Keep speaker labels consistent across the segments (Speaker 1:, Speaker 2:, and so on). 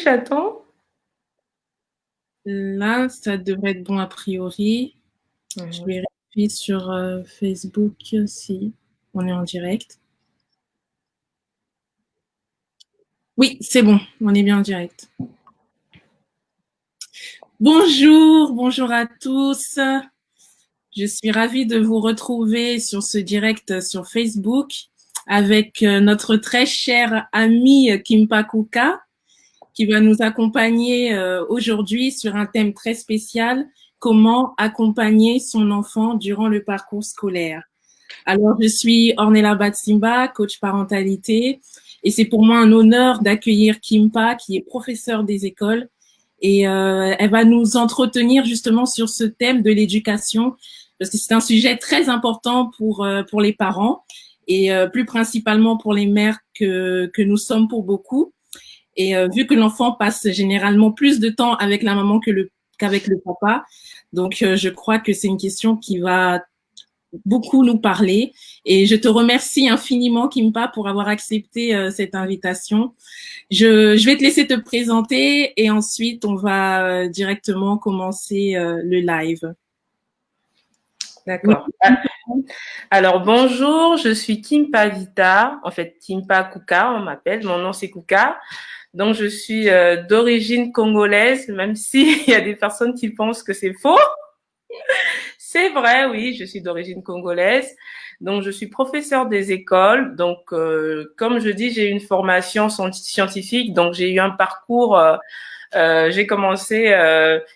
Speaker 1: j'attends.
Speaker 2: Là, ça devrait être bon a priori. Je
Speaker 1: Mhm.
Speaker 2: vérifie sur Facebook si on est en direct. Oui, c'est bon, on est bien en direct. Bonjour, bonjour à tous. Je suis ravie de vous retrouver sur ce direct sur Facebook avec notre très cher ami Kimpa Kuka qui va nous accompagner aujourd'hui sur un thème très spécial, comment accompagner son enfant durant le parcours scolaire. Alors, je suis Ornella Batsimba, coach parentalité, et c'est pour moi un honneur d'accueillir Kimpa, qui est professeure des écoles, et elle va nous entretenir justement sur ce thème de l'éducation, parce que c'est un sujet très important pour les parents, et plus principalement pour les mères que nous sommes pour beaucoup. Et vu que l'enfant passe généralement plus de temps avec la maman qu'avec le papa, donc je crois que c'est une question qui va beaucoup nous parler. Et je te remercie infiniment, Kimpa, pour avoir accepté cette invitation. Je vais te laisser te présenter et ensuite on va directement commencer le live. Oui.
Speaker 1: D'accord. Alors, bonjour, je suis Kimpa Vita, en fait, Kimpa Kuka, on m'appelle, mon nom c'est Kuka. Donc, je suis d'origine congolaise, même s'il y a des personnes qui pensent que c'est faux. C'est vrai, oui, je suis d'origine congolaise. Donc, je suis professeure des écoles. Donc, comme je dis, j'ai une formation scientifique. Donc, j'ai eu un parcours. J'ai commencé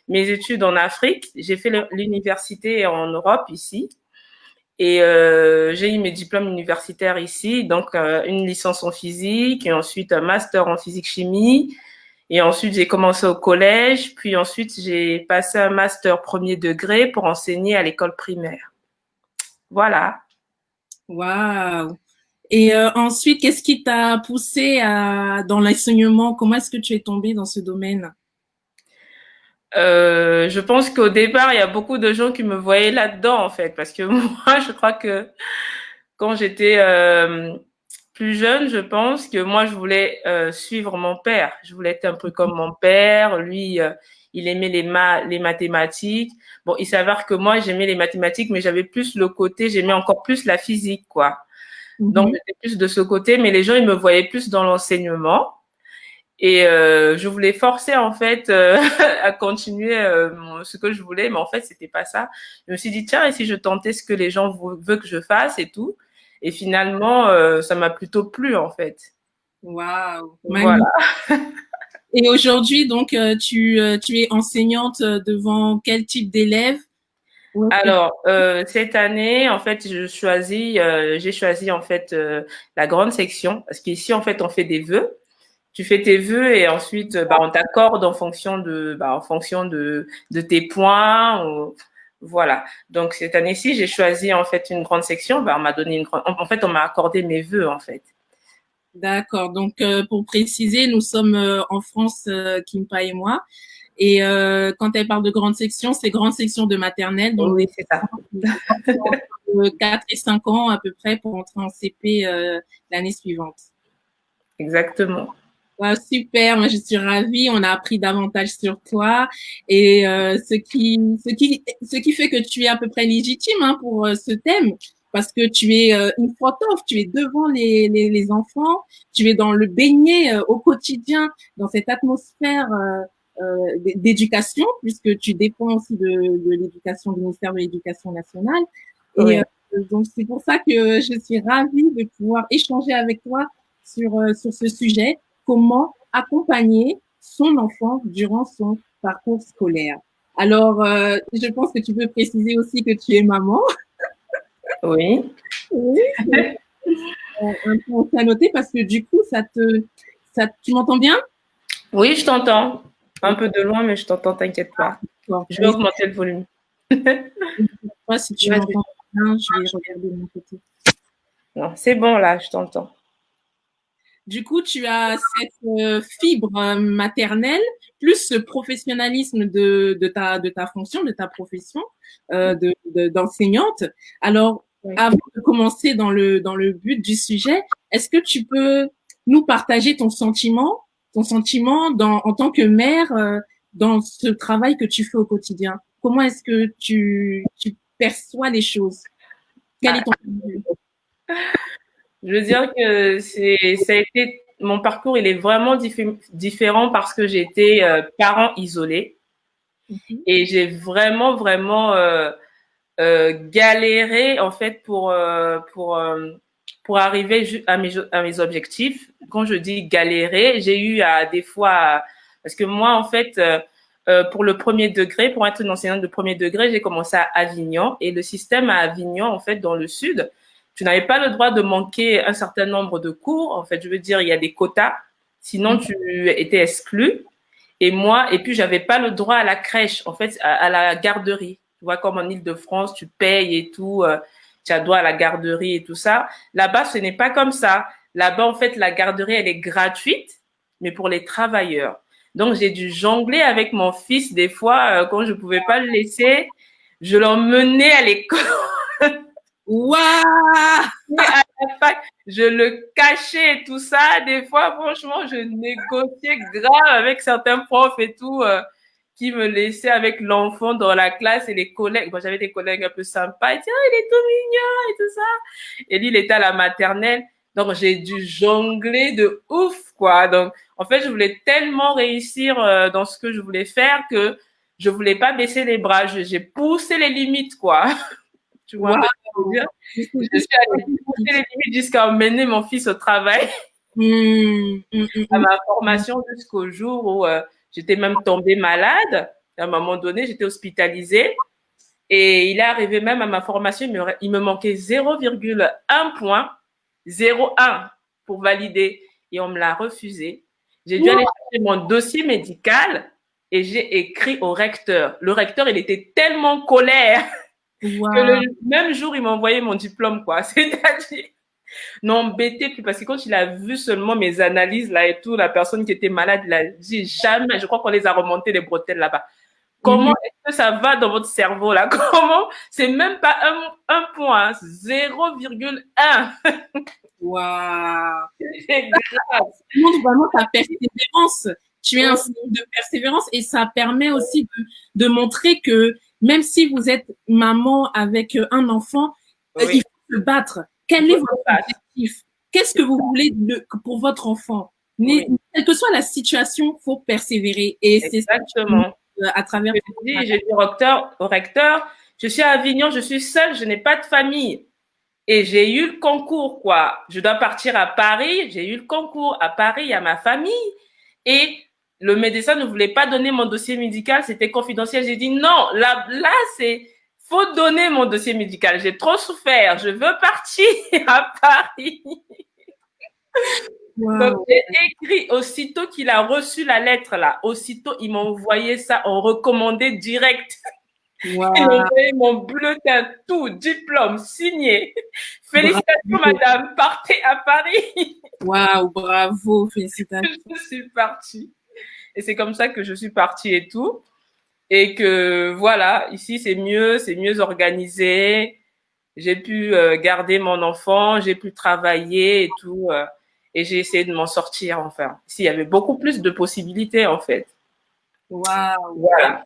Speaker 1: mes études en Afrique. J'ai fait l'université en Europe ici. Et j'ai eu mes diplômes universitaires ici. Donc, une licence en physique et ensuite un master en physique-chimie. Et ensuite, j'ai commencé au collège, puis ensuite, j'ai passé un master premier degré pour enseigner à l'école primaire. Voilà.
Speaker 2: Waouh. Et ensuite, qu'est-ce qui t'a poussé dans l'enseignement? Comment est-ce que tu es tombée dans ce domaine?
Speaker 1: Je pense qu'au départ, il y a beaucoup de gens qui me voyaient là-dedans, en fait, parce que moi, je crois que quand j'étais plus jeune, je pense que moi, je voulais suivre mon père. Je voulais être un peu comme mon père. Lui, il aimait les mathématiques. Bon, il s'avère que moi, j'aimais les mathématiques, mais j'avais plus le côté, j'aimais encore plus la physique, quoi. Donc,
Speaker 2: Mhm.
Speaker 1: j'étais plus de ce côté, mais les gens, ils me voyaient plus dans l'enseignement. Et je voulais forcer en fait à continuer ce que je voulais, mais en fait c'était pas ça. Je me suis dit tiens, et si je tentais ce que les gens veulent que je fasse et tout. Et finalement, ça m'a plutôt plu en fait.
Speaker 2: Waouh,
Speaker 1: Voilà.
Speaker 2: magnifique. Et aujourd'hui, donc, tu es enseignante devant quel type d'élèves? Où est-ce que...
Speaker 1: Alors cette année, en fait, j'ai choisi en fait la grande section parce qu'ici en fait on fait des vœux. Tu fais tes vœux et ensuite bah, on t'accorde en fonction de tes points. Voilà. Donc cette année-ci, j'ai choisi en fait une grande section. Bah, on m'a donné une grande. En fait, on m'a accordé mes vœux en fait.
Speaker 2: D'accord. Donc, pour préciser, nous sommes en France, Kimpa et moi. Et quand elle parle de grande section, c'est grande section de maternelle, donc
Speaker 1: Oui,
Speaker 2: des
Speaker 1: c'est ça.
Speaker 2: enfants qui ont entre 4 et 5 ans à peu près pour entrer en CP l'année suivante.
Speaker 1: Exactement.
Speaker 2: Ouais, super, moi je suis ravie, on a appris davantage sur toi et ce qui fait que tu es à peu près légitime hein, pour ce thème parce que tu es une photographe, tu es devant les enfants, tu es dans le baigné au quotidien dans cette atmosphère d'éducation puisque tu dépends aussi de l'éducation du ministère de l'Éducation nationale et
Speaker 1: Oui.
Speaker 2: donc c'est pour ça que je suis ravie de pouvoir échanger avec toi sur ce sujet comment accompagner son enfant durant son parcours scolaire. Alors, je pense que tu peux préciser aussi que tu es maman.
Speaker 1: Oui.
Speaker 2: Oui, c'est un point à noter parce que du coup, tu m'entends bien?
Speaker 1: Oui, je t'entends. Un peu de loin, mais je t'entends. T'inquiète pas.
Speaker 2: D'accord.
Speaker 1: Je vais
Speaker 2: Oui,
Speaker 1: augmenter le volume.
Speaker 2: pas si tu
Speaker 1: Vas-y.
Speaker 2: m'entends bien, je vais regarder de mon côté.
Speaker 1: Non, c'est bon là, je t'entends.
Speaker 2: Du coup, tu as cette fibre maternelle, plus ce professionnalisme de ta fonction, de ta profession d'enseignante. Alors,
Speaker 1: Oui.
Speaker 2: avant de commencer dans le but du sujet, est-ce que tu peux nous partager ton sentiment, ton sentiment en tant que mère dans ce travail que tu fais au quotidien? Comment est-ce que tu perçois les choses? Quel
Speaker 1: Ah,
Speaker 2: est ton point de vue?
Speaker 1: je veux dire que ça a été, mon parcours, il est vraiment différent parce que j'ai été parent isolé
Speaker 2: Mhm.
Speaker 1: et j'ai vraiment galéré en fait pour arriver à mes objectifs. Quand je dis galérer, j'ai eu à des fois parce que moi en fait pour le premier degré, pour être une enseignante de premier degré, j'ai commencé à Avignon et le système à Avignon en fait dans le sud, tu n'avais pas le droit de manquer un certain nombre de cours. En fait, je veux dire, il y a des quotas, sinon tu étais exclu. Et puis j'avais pas le droit à la crèche, en fait, à la garderie. Tu vois, comme en Île-de-France, tu payes et tout, tu as droit à la garderie et tout ça. Là-bas, ce n'est pas comme ça. Là-bas, en fait, la garderie, elle est gratuite, mais pour les travailleurs. Donc, j'ai dû jongler avec mon fils des fois, quand je pouvais pas le laisser. Je l'emmenais à l'école.
Speaker 2: Waouh!
Speaker 1: À la fac, je le cachais et tout ça. Des fois, franchement, je négociais grave avec certains profs et tout, qui me laissaient avec l'enfant dans la classe et les collègues. Moi, j'avais des collègues un peu sympas. Ils disaient, oh, il est tout mignon et tout ça. Et lui, il était à la maternelle. Donc, j'ai dû jongler de ouf, quoi. Donc, en fait, je voulais tellement réussir dans ce que je voulais faire que je voulais pas baisser les bras. J'ai poussé les limites, quoi. Tu vois un peu ce que je veux
Speaker 2: Waouh!
Speaker 1: dire?
Speaker 2: Mais c'est
Speaker 1: Je suis
Speaker 2: juste
Speaker 1: allée pousser les limites jusqu'à emmener mon fils au travail, à ma formation jusqu'au jour où j'étais même tombée malade. À un moment donné, j'étais hospitalisée et il est arrivé même à ma formation, il me manquait 0,1 point, 0,1 pour valider et on me l'a refusé. J'ai dû aller chercher mon dossier médical et j'ai écrit au recteur. Le recteur, il était tellement en colère que
Speaker 2: Waouh!
Speaker 1: le même jour, il m'a envoyé mon diplôme, quoi. C'est-à-dire, n'embêtez plus parce que quand il a vu seulement mes analyses là et tout, la personne qui était malade, il a dit jamais, je crois qu'on les a remontés les bretelles là-bas. Comment
Speaker 2: Mhm.
Speaker 1: est-ce que ça va dans votre cerveau là? Comment? C'est même pas un point, 0,1.
Speaker 2: Waouh!
Speaker 1: C'est grave.
Speaker 2: Montre vraiment ta persévérance. Tu es un signe de persévérance et ça permet aussi de montrer que même si vous êtes maman avec un enfant, il
Speaker 1: Oui,
Speaker 2: faut se battre.
Speaker 1: il
Speaker 2: Quel est
Speaker 1: faut se
Speaker 2: votre
Speaker 1: battre.
Speaker 2: objectif? Qu'est-ce que vous voulez pour votre enfant?
Speaker 1: Oui,
Speaker 2: Quelle que soit la situation, faut persévérer. Et c'est ça que tu montres
Speaker 1: exactement.
Speaker 2: à travers ton travail.
Speaker 1: J'ai dit au recteur, je suis à Avignon, je suis seule, je n'ai pas de famille. Et j'ai eu le concours, quoi. Je dois partir à Paris. J'ai eu le concours à Paris, il y a ma famille. Et le médecin ne voulait pas donner mon dossier médical, c'était confidentiel. J'ai dit non, là, faut donner mon dossier médical. J'ai trop souffert. Je veux partir à Paris. Donc,
Speaker 2: Waouh!
Speaker 1: j'ai écrit aussitôt qu'il a reçu la lettre, là. Aussitôt, il m'a envoyé ça en recommandé direct. Il m'a
Speaker 2: Waouh!
Speaker 1: envoyé mon bulletin, tout, diplôme, signé. Félicitations,
Speaker 2: Bravo!
Speaker 1: madame. Partez à Paris.
Speaker 2: Waouh! Bravo! Félicitations!
Speaker 1: Je suis partie. Et c'est comme ça que je suis partie et tout. Et que voilà, ici c'est mieux organisé. J'ai pu garder mon enfant, j'ai pu travailler et tout. Et j'ai essayé de m'en sortir enfin. Ici, il y avait beaucoup plus de possibilités en fait.
Speaker 2: Waouh!
Speaker 1: Voilà.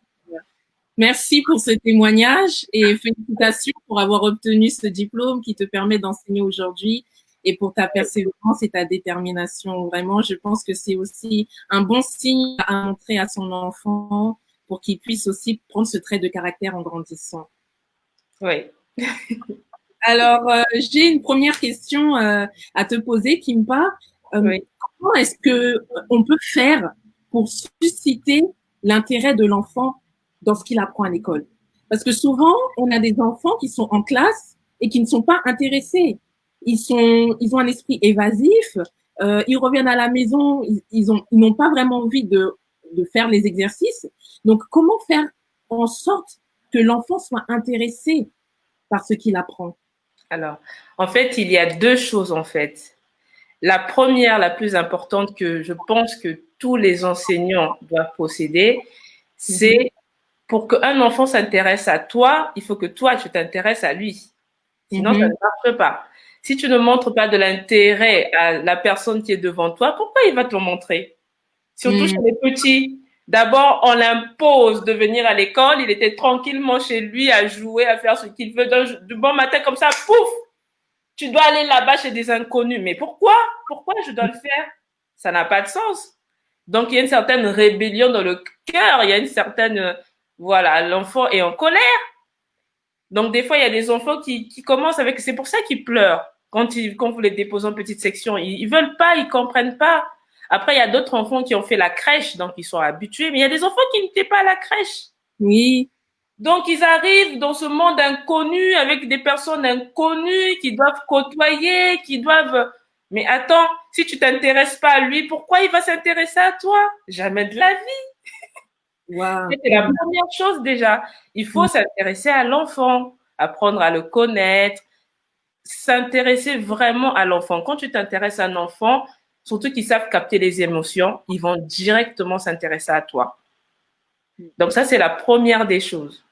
Speaker 2: Merci pour ce témoignage et félicitations pour avoir obtenu ce diplôme qui te permet d'enseigner aujourd'hui et pour ta persévérance et ta détermination. Vraiment, je pense que c'est aussi un bon signe à montrer à son enfant pour qu'il puisse aussi prendre ce trait de caractère en grandissant.
Speaker 1: Oui.
Speaker 2: Alors, j'ai une première question à te poser, Kimpa.
Speaker 1: Oui.
Speaker 2: Comment est-ce que on peut faire pour susciter l'intérêt de l'enfant dans ce qu'il apprend à l'école? Parce que souvent, on a des enfants qui sont en classe et qui ne sont pas intéressés. Ils ont un esprit évasif. Ils reviennent à la maison, ils n'ont pas vraiment envie de faire les exercices. Donc, comment faire en sorte que l'enfant soit intéressé par ce qu'il apprend?
Speaker 1: Alors, en fait, il y a deux choses en fait. La première, la plus importante que je pense que tous les enseignants doivent posséder,
Speaker 2: Mhm.
Speaker 1: c'est pour qu'un enfant s'intéresse à toi, il faut que toi, tu t'intéresses à lui. Sinon, ça ne
Speaker 2: Mhm.
Speaker 1: marche pas. Si tu ne montres pas de l'intérêt à la personne qui est devant toi, pourquoi il va te le montrer? surtout chez les petits. D'abord, on l'impose de venir à l'école. Il était tranquillement chez lui à jouer, à faire ce qu'il veut. Du bon matin, comme ça, pouf, tu dois aller là-bas chez des inconnus. Mais pourquoi? Pourquoi je dois le faire? Ça n'a pas de sens. Donc, il y a une certaine rébellion dans le cœur. Il y a une certaine, voilà, l'enfant est en colère. Donc, des fois, il y a des enfants qui commencent avec, c'est pour ça qu'ils pleurent quand vous les déposez en petite section. Ils veulent pas, ils comprennent pas. Après, il y a d'autres enfants qui ont fait la crèche, donc ils sont habitués. Mais il y a des enfants qui n'étaient pas à la crèche.
Speaker 2: Oui.
Speaker 1: Donc, ils arrivent dans ce monde inconnu avec des personnes inconnues qui doivent côtoyer, qui doivent... Mais attends, si tu t'intéresses pas à lui, pourquoi il va s'intéresser à toi? Jamais de la vie.
Speaker 2: Wow.
Speaker 1: C'est la première chose déjà. Il faut s'intéresser à l'enfant, apprendre à le connaître, s'intéresser vraiment à l'enfant. Quand tu t'intéresses à un enfant, surtout qu'ils savent capter les émotions, ils vont directement s'intéresser à toi. Donc ça, c'est la première des choses.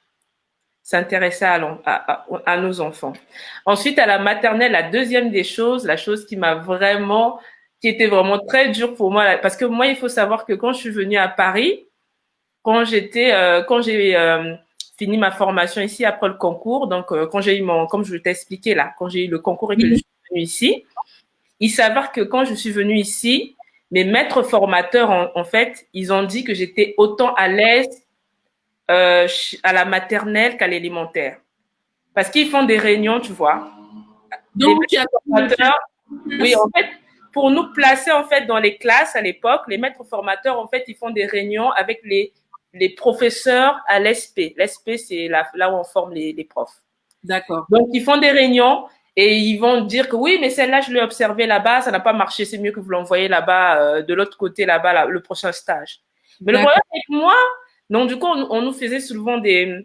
Speaker 1: S'intéresser à nos enfants. Ensuite, à la maternelle, la deuxième des choses, la chose qui était vraiment très dure pour moi, parce que moi, il faut savoir que quand je suis venue à Paris, quand j'ai fini ma formation ici après le concours, donc quand j'ai eu comme je t'ai expliqué là, quand j'ai eu le concours et que je suis venue ici, il s'avère que quand je suis venue ici, mes maîtres formateurs, en fait, ils ont dit que j'étais autant à l'aise à la maternelle qu'à l'élémentaire. Parce qu'ils font des réunions, tu vois.
Speaker 2: Donc,
Speaker 1: les maîtres formateurs, oui, en fait, pour nous placer en fait dans les classes à l'époque, les maîtres formateurs, en fait, ils font des réunions avec les professeurs à l'ESP. L'ESP, c'est là où on forme les profs.
Speaker 2: D'accord.
Speaker 1: Donc, ils font des réunions et ils vont dire que oui, mais celle-là, je l'ai observée là-bas, ça n'a pas marché, c'est mieux que vous l'envoyez là-bas, de l'autre côté, là-bas, le prochain stage. Mais le problème avec moi, donc du coup, on nous faisait souvent des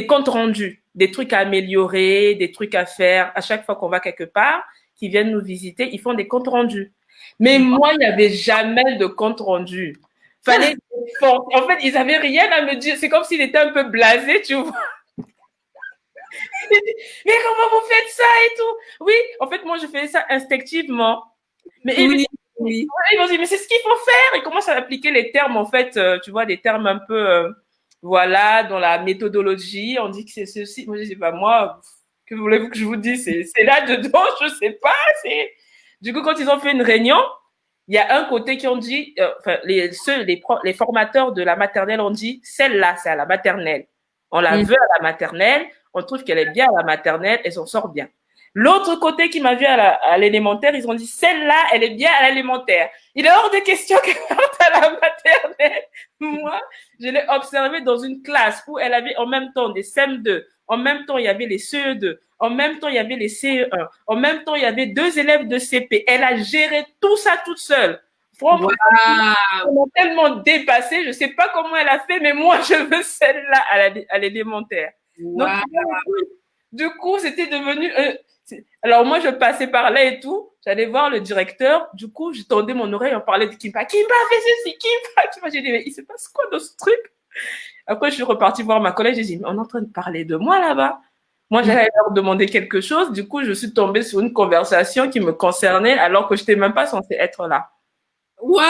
Speaker 1: comptes rendus, des trucs à améliorer, des trucs à faire. À chaque fois qu'on va quelque part, qu'ils viennent nous visiter, ils font des comptes rendus. Mais moi, il n'y avait jamais de compte rendu. Fallait en fait, ils avaient rien à me dire. C'est comme s'ils étaient un peu blasés, tu vois. Mais comment vous faites ça et tout? Oui, en fait, moi, je faisais ça instinctivement. Mais
Speaker 2: oui.
Speaker 1: ils vont dire, mais c'est ce qu'il faut faire. Ils commencent à appliquer les termes, en fait, tu vois, des termes un peu, voilà, dans la méthodologie. On dit que c'est ceci. Moi, je dis, bah, moi, que voulez-vous que je vous dise? C'est là-dedans, je sais pas. Du coup, quand ils ont fait une réunion, il y a un côté qui ont dit, enfin, les formateurs de la maternelle ont dit, celle-là, c'est à la maternelle. On la veut à la maternelle. On trouve qu'elle est bien à la maternelle, elle s'en sort bien. L'autre côté qui m'a vu à l'élémentaire, ils ont dit, celle-là, elle est bien à l'élémentaire. Il est hors de question qu'elle parte à la maternelle. Moi, je l'ai observée dans une classe où elle avait en même temps des CM2, en même temps, il y avait les CE2, en même temps, il y avait les CE1, en même temps, il y avait 2 élèves de CP. Elle a géré tout ça toute seule. Franchement, elle m'a tellement dépassée, je sais pas comment elle a fait, mais moi, je veux celle-là à l'élémentaire. Donc, du coup, c'était devenu... alors, moi, je passais par là et tout. J'allais voir le directeur. Du coup, je tendais mon oreille, on parlait de Kimpa. Kimpa, fais ceci, Kimpa. J'ai dit, mais il se passe quoi dans ce truc? Après, je suis repartie voir ma collègue. J'ai dit, mais on est en train de parler de moi là-bas. Moi, j'allais leur demander quelque chose. Du coup, je suis tombée sur une conversation qui me concernait alors que je n'étais même pas censée être là.
Speaker 2: Wow.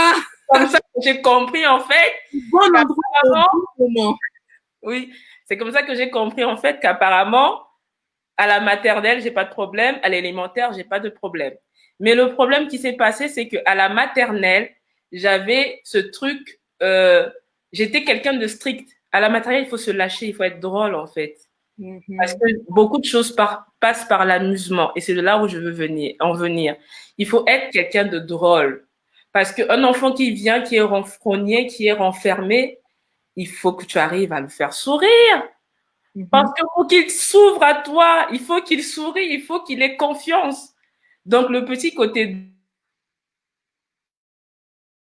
Speaker 1: Comme ça que j'ai compris, en fait.
Speaker 2: Bon endroit.
Speaker 1: Oui, c'est comme ça que j'ai compris, en fait, qu'apparemment, à la maternelle, j'ai pas de problème. À l'élémentaire, j'ai pas de problème. Mais le problème qui s'est passé, c'est que à la maternelle, j'avais ce truc, j'étais quelqu'un de strict. À la maternelle, il faut se lâcher, il faut être drôle, en fait. Parce que beaucoup de choses passent par l'amusement. Et c'est de là où je veux en venir. Il faut être quelqu'un de drôle. Parce qu'un enfant qui vient, qui est renfrogné, qui est renfermé, il faut que tu arrives à le faire sourire. Parce que pour qu'il s'ouvre à toi, il faut qu'il sourie, il faut qu'il ait confiance. Donc, le petit côté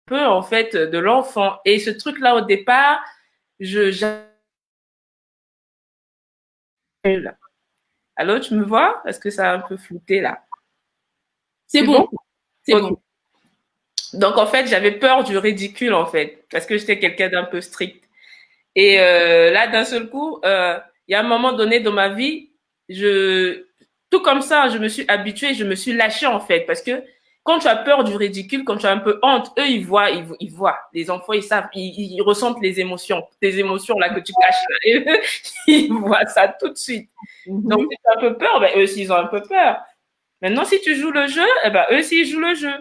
Speaker 1: peu, en fait, de l'enfant. Et ce truc-là, au départ, Allô, tu me vois? Est-ce que ça a un peu flouté, là?
Speaker 2: C'est bon. C'est
Speaker 1: okay.
Speaker 2: Bon.
Speaker 1: Donc, en fait, j'avais peur du ridicule, en fait, parce que j'étais quelqu'un d'un peu strict. Et là, d'un seul coup, il y a un moment donné dans ma vie, tout comme ça, je me suis habituée, je me suis lâchée, en fait, parce que Quand tu as peur du ridicule, quand tu as un peu honte, eux, ils voient. Les enfants, ils savent, ils ressentent les émotions. Tes émotions, là, que tu caches, là. Et eux, ils voient ça tout de suite. Donc, si tu as un peu peur, ben, eux aussi, ils ont un peu peur. Maintenant, si tu joues le jeu, eh ben, eux aussi, ils jouent le jeu.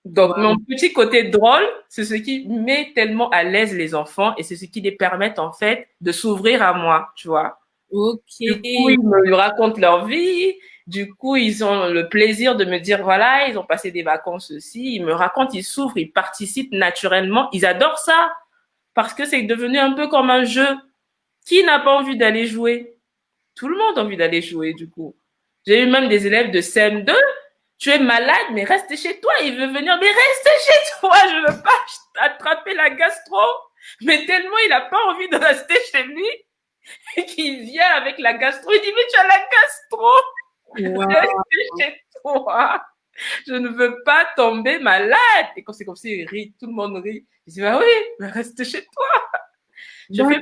Speaker 1: Donc, mon petit côté drôle, c'est ce qui met tellement à l'aise les enfants et c'est ce qui les permet, en fait, de s'ouvrir à moi, tu vois.
Speaker 2: Ok.
Speaker 1: Du coup, ils me racontent leur vie. Du coup, ils ont le plaisir de me dire, voilà, ils ont passé des vacances aussi. Ils me racontent, ils s'ouvrent, ils participent naturellement. Ils adorent ça parce que c'est devenu un peu comme un jeu. Qui n'a pas envie d'aller jouer? Tout le monde a envie d'aller jouer, du coup. J'ai eu même des élèves de CM2. Tu es malade, mais reste chez toi. Il veut venir, mais reste chez toi. Je ne veux pas attraper la gastro. Mais tellement il n'a pas envie de rester chez lui qu'il vient avec la gastro. Il dit, mais tu as la gastro.
Speaker 2: Wow.
Speaker 1: Reste chez toi. Je ne veux pas tomber malade. Et quand c'est comme ça, il rit. Tout le monde rit. Je dis, bah oui, mais reste chez toi. Je fais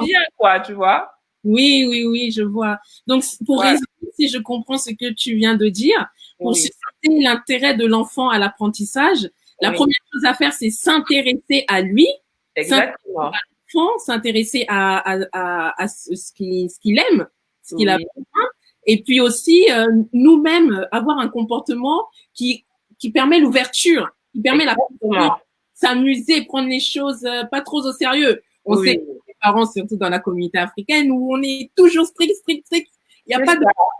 Speaker 1: bien, quoi, tu vois.
Speaker 2: Oui, oui, oui, je vois. Donc, pour
Speaker 1: Ouais.
Speaker 2: résumer, si je comprends ce que tu viens de dire, pour
Speaker 1: Oui.
Speaker 2: susciter l'intérêt de l'enfant à l'apprentissage, la
Speaker 1: Oui.
Speaker 2: première chose à faire, c'est s'intéresser à lui,
Speaker 1: Exactement.
Speaker 2: s'intéresser à ce qu'il aime, ce qu'il a
Speaker 1: Oui.
Speaker 2: besoin, et puis aussi nous-mêmes avoir un comportement qui permet l'ouverture, qui permet la
Speaker 1: Exactement.
Speaker 2: s'amuser, prendre les choses pas trop au sérieux. On
Speaker 1: Oui.
Speaker 2: sait que les parents, surtout dans la communauté africaine, où on est toujours strict, strict, strict. Il n'y a
Speaker 1: C'est
Speaker 2: pas
Speaker 1: ça.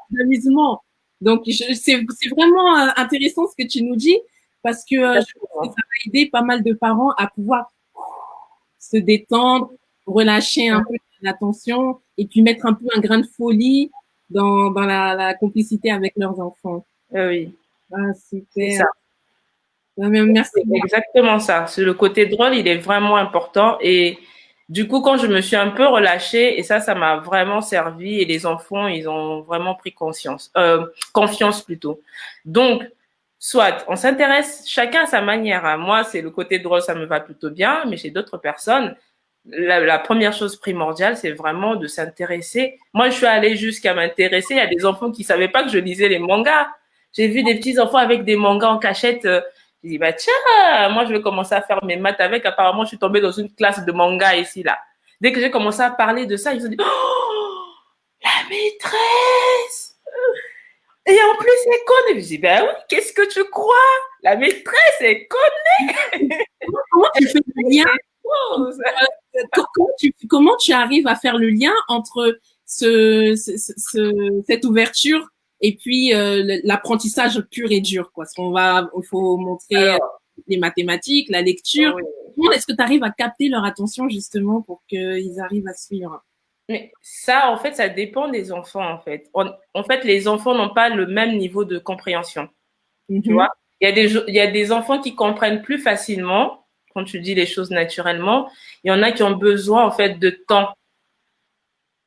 Speaker 2: d'amusement. Donc, c'est vraiment intéressant ce que tu nous dis parce que je pense que ça va aider pas mal de parents à pouvoir se détendre, relâcher un peu l'attention et puis mettre un peu un grain de folie dans la complicité avec leurs enfants.
Speaker 1: Oui.
Speaker 2: Ah,
Speaker 1: C'est
Speaker 2: super.
Speaker 1: ça.
Speaker 2: Merci
Speaker 1: C'est
Speaker 2: beaucoup.
Speaker 1: exactement ça. C'est le côté drôle, il est vraiment important. Et du coup, quand je me suis un peu relâchée, et ça m'a vraiment servi. Et les enfants, ils ont vraiment pris confiance plutôt. Donc, soit on s'intéresse chacun à sa manière. Hein. Moi, c'est le côté drôle, ça me va plutôt bien, mais chez d'autres personnes, la première chose primordiale, c'est vraiment de s'intéresser. Moi, je suis allée jusqu'à m'intéresser à des enfants qui savaient pas que je lisais les mangas. J'ai vu des petits enfants avec des mangas en cachette. J'ai dit, bah tiens, moi, je vais commencer à faire mes maths avec. Apparemment, je suis tombée dans une classe de manga ici, là. Dès que j'ai commencé à parler de ça, ils ont dit, oh, la maîtresse! Et en plus, elle connaît. Je dis, ben oui, qu'est-ce que tu crois? La maîtresse, elle connaît.
Speaker 2: Comment tu fais le lien comment tu arrives à faire le lien entre cette ouverture et puis l'apprentissage pur et dur, quoi. Il faut montrer les mathématiques, la lecture.
Speaker 1: Oui.
Speaker 2: Comment est-ce que tu arrives à capter leur attention justement pour qu'ils arrivent à suivre?
Speaker 1: Mais ça, en fait, ça dépend des enfants, en fait. En fait, les enfants n'ont pas le même niveau de compréhension. Tu vois? Il y a des enfants qui comprennent plus facilement quand tu dis les choses naturellement. Il y en a qui ont besoin, en fait, de temps.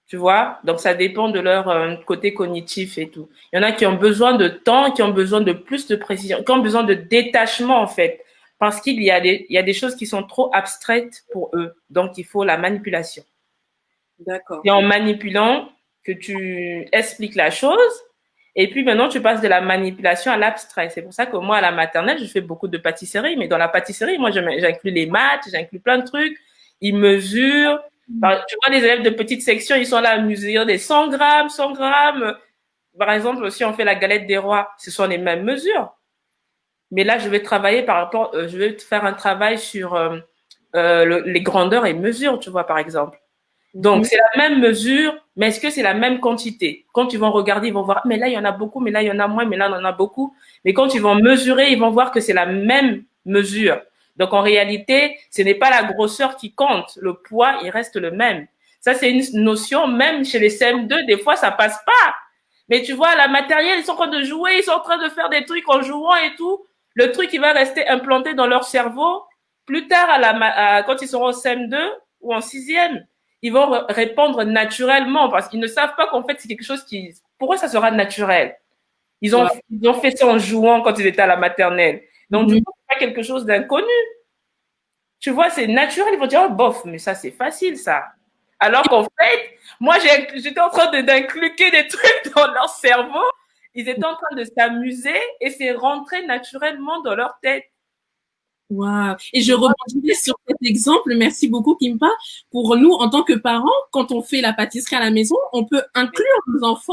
Speaker 1: Tu vois? Donc, ça dépend de leur côté cognitif et tout. Il y en a qui ont besoin de temps, qui ont besoin de plus de précision, qui ont besoin de détachement, en fait. Parce il y a des choses qui sont trop abstraites pour eux. Donc, il faut la manipulation.
Speaker 2: D'accord.
Speaker 1: C'est en manipulant que tu expliques la chose. Et puis maintenant, tu passes de la manipulation à l'abstrait. C'est pour ça que moi, à la maternelle, je fais beaucoup de pâtisserie. Mais dans la pâtisserie, moi, j'inclus les maths, j'inclus plein de trucs. Ils mesurent. Tu vois, les élèves de petite section, ils sont là à mesurer des 100 grammes, 100 grammes. Par exemple, si on fait la galette des rois, ce sont les mêmes mesures. Mais là, je vais travailler je vais faire un travail sur les grandeurs et mesures, tu vois, par exemple. Donc, c'est la même mesure, mais est-ce que c'est la même quantité? Quand ils vont regarder, ils vont voir, mais là, il y en a beaucoup, mais là, il y en a moins, mais là, il y en a beaucoup. Mais quand ils vont mesurer, ils vont voir que c'est la même mesure. Donc, en réalité, ce n'est pas la grosseur qui compte. Le poids, il reste le même. Ça, c'est une notion, même chez les CM2, des fois, ça passe pas. Mais tu vois, la matérielle, ils sont en train de jouer, ils sont en train de faire des trucs en jouant et tout. Le truc, il va rester implanté dans leur cerveau. Plus tard, quand ils seront au CM2 ou en sixième, ils vont répondre naturellement parce qu'ils ne savent pas qu'en fait, c'est quelque chose qui, pour eux, ça sera naturel. Ils ont fait ça en jouant quand ils étaient à la maternelle. Donc, du coup, c'est pas quelque chose d'inconnu. Tu vois, c'est naturel. Ils vont dire, oh, bof, mais ça, c'est facile, ça. Alors qu'en fait, moi, j'étais en train d'inculquer des trucs dans leur cerveau Ils étaient en train de s'amuser et c'est rentré naturellement dans leur tête.
Speaker 2: Wow. Et je rebondirai sur cet exemple. Merci beaucoup, Kimpa. Pour nous, en tant que parents, quand on fait la pâtisserie à la maison, on peut inclure nos enfants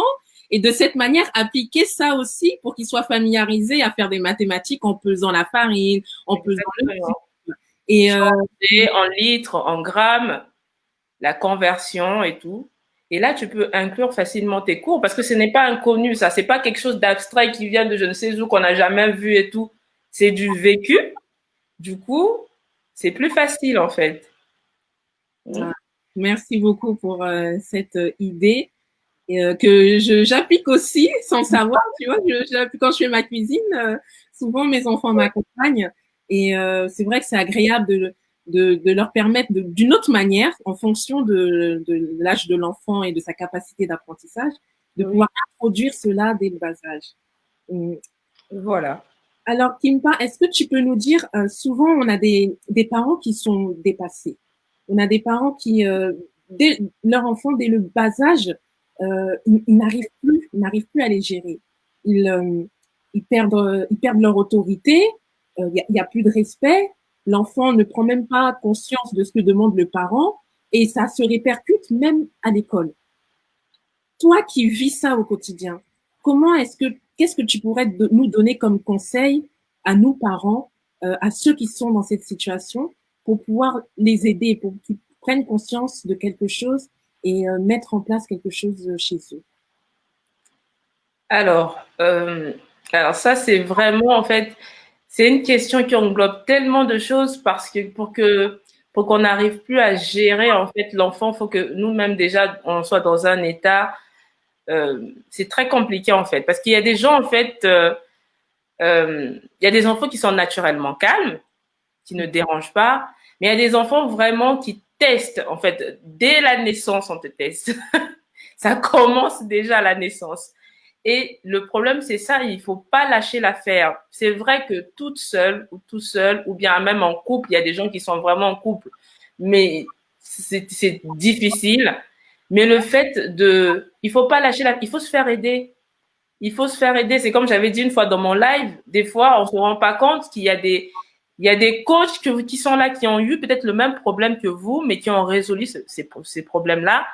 Speaker 2: et de cette manière appliquer ça aussi pour qu'ils soient familiarisés à faire des mathématiques en pesant la farine, en pesant le
Speaker 1: Exactement.
Speaker 2: sucre. Et
Speaker 1: Changer en litres, en grammes, la conversion et tout. Et là, tu peux inclure facilement tes cours parce que ce n'est pas inconnu, ça. C'est pas quelque chose d'abstrait qui vient de je ne sais où qu'on n'a jamais vu et tout. C'est du vécu. Du coup, c'est plus facile en fait.
Speaker 2: merci beaucoup pour cette idée. Et, que j'applique aussi sans savoir, tu vois, quand je fais ma cuisine, souvent mes enfants m'accompagnent et c'est vrai que c'est agréable de leur permettre d'une autre manière, en fonction de l'âge de l'enfant et de sa capacité d'apprentissage, de
Speaker 1: Oui.
Speaker 2: pouvoir introduire cela dès le bas âge.
Speaker 1: Voilà.
Speaker 2: Alors, Kimpa, est-ce que tu peux nous dire, souvent on a des parents qui sont dépassés. On a des parents qui, dès leur enfant, dès le bas âge, ils n'arrivent plus à les gérer. Ils, ils perdent leur autorité. Il y a plus de respect. L'enfant ne prend même pas conscience de ce que demande le parent et ça se répercute même à l'école. Toi qui vis ça au quotidien, qu'est-ce que tu pourrais nous donner comme conseil à nous parents, à ceux qui sont dans cette situation, pour pouvoir les aider, pour qu'ils prennent conscience de quelque chose et mettre en place quelque chose chez eux?
Speaker 1: Alors, alors ça, c'est vraiment, en fait, c'est une question qui englobe tellement de choses parce que pour qu'on n'arrive plus à gérer, en fait, l'enfant, faut que nous-mêmes, déjà, on soit dans un état, c'est très compliqué, en fait, parce qu'il y a des gens, en fait, il y a des enfants qui sont naturellement calmes, qui ne dérangent pas, mais il y a des enfants vraiment qui testent, en fait, dès la naissance, on te teste. Ça commence déjà à la naissance. Et le problème, c'est ça, il faut pas lâcher l'affaire. C'est vrai que toute seule ou tout seul, ou bien même en couple, il y a des gens qui sont vraiment en couple, mais c'est difficile. Mais le fait il faut pas lâcher il faut se faire aider. Il faut se faire aider. C'est comme j'avais dit une fois dans mon live, des fois, on se rend pas compte il y a des coachs qui sont là, qui ont eu peut-être le même problème que vous, mais qui ont résolu ces problèmes-là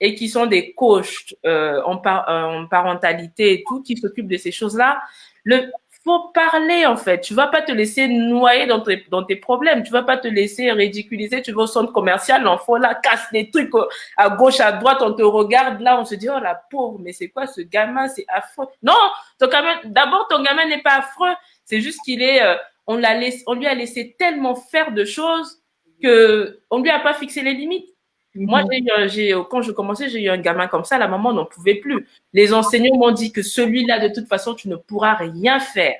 Speaker 1: et qui sont des coachs en parentalité et tout, qui s'occupent de ces choses-là. Le faut parler en fait. Tu vas pas te laisser noyer dans tes problèmes. Tu vas pas te laisser ridiculiser. Tu vas au centre commercial, l'enfant là casse des trucs à gauche, à droite. On te regarde là, on se dit oh la pauvre, mais c'est quoi ce gamin, c'est affreux. Non, d'abord ton gamin n'est pas affreux. C'est juste qu'il est, on lui a laissé tellement faire de choses que on lui a pas fixé les limites. Moi, quand je commençais, j'ai eu un gamin comme ça, la maman n'en pouvait plus. Les enseignants m'ont dit que celui-là, de toute façon, tu ne pourras rien faire.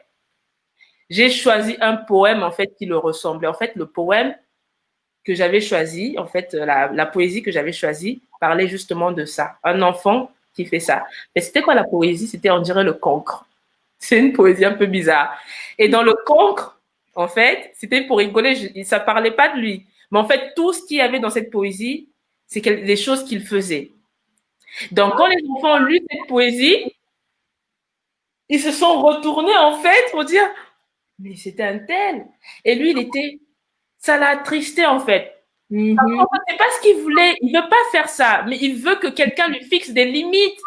Speaker 1: J'ai choisi un poème, en fait, qui le ressemblait. En fait, le poème que j'avais choisi, en fait, la poésie que j'avais choisie, parlait justement de ça. Un enfant qui fait ça. Mais c'était quoi la poésie? C'était, on dirait, le cancre. C'est une poésie un peu bizarre. Et dans le cancre, en fait, c'était pour rigoler, ça parlait pas de lui. Mais en fait, tout ce qu'il y avait dans cette poésie, c'est des choses qu'il faisait. Donc, quand les enfants ont lu cette poésie, ils se sont retournés, en fait, pour dire, mais c'était un tel. Et lui, ça l'a attristé, en fait. C'est pas ce qu'il voulait. Il veut pas faire ça, mais il veut que quelqu'un lui fixe des limites.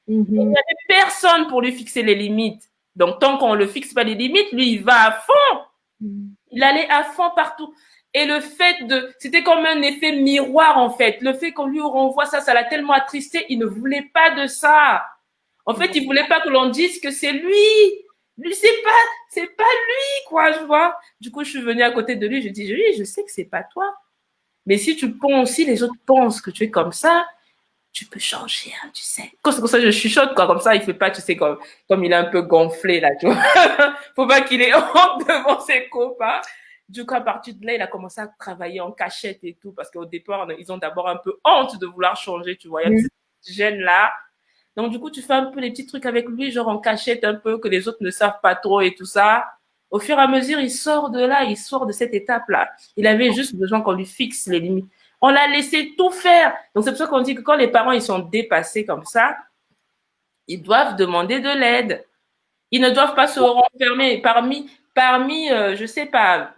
Speaker 1: Il n'y avait personne pour lui fixer les limites. Donc, tant qu'on le fixe pas les limites, lui, il va à fond. Il allait à fond partout. Et c'était comme un effet miroir, en fait. Le fait qu'on lui renvoie ça, ça l'a tellement attristé, il ne voulait pas de ça. En fait, il voulait pas que l'on dise que c'est lui. Lui, c'est pas lui, quoi, je vois. Du coup, je suis venue à côté de lui, je dis, oui, je sais que c'est pas toi. Mais si tu penses, si les autres pensent que tu es comme ça, tu peux changer, hein, tu sais. C'est comme ça, je chuchote, quoi, comme ça, il fait pas, tu sais, comme il est un peu gonflé, là, tu vois. Faut pas qu'il ait honte devant ses copains. Du coup, à partir de là, il a commencé à travailler en cachette et tout, parce qu'au départ, ils ont d'abord un peu honte de vouloir changer, tu vois. Il y a cette gêne-là. Donc, du coup, tu fais un peu les petits trucs avec lui, genre en cachette un peu, que les autres ne savent pas trop et tout ça. Au fur et à mesure, il sort de là, il sort de cette étape-là. Il avait juste besoin qu'on lui fixe les limites. On l'a laissé tout faire. Donc, c'est pour ça qu'on dit que quand les parents, ils sont dépassés comme ça, ils doivent demander de l'aide. Ils ne doivent pas se renfermer je sais pas,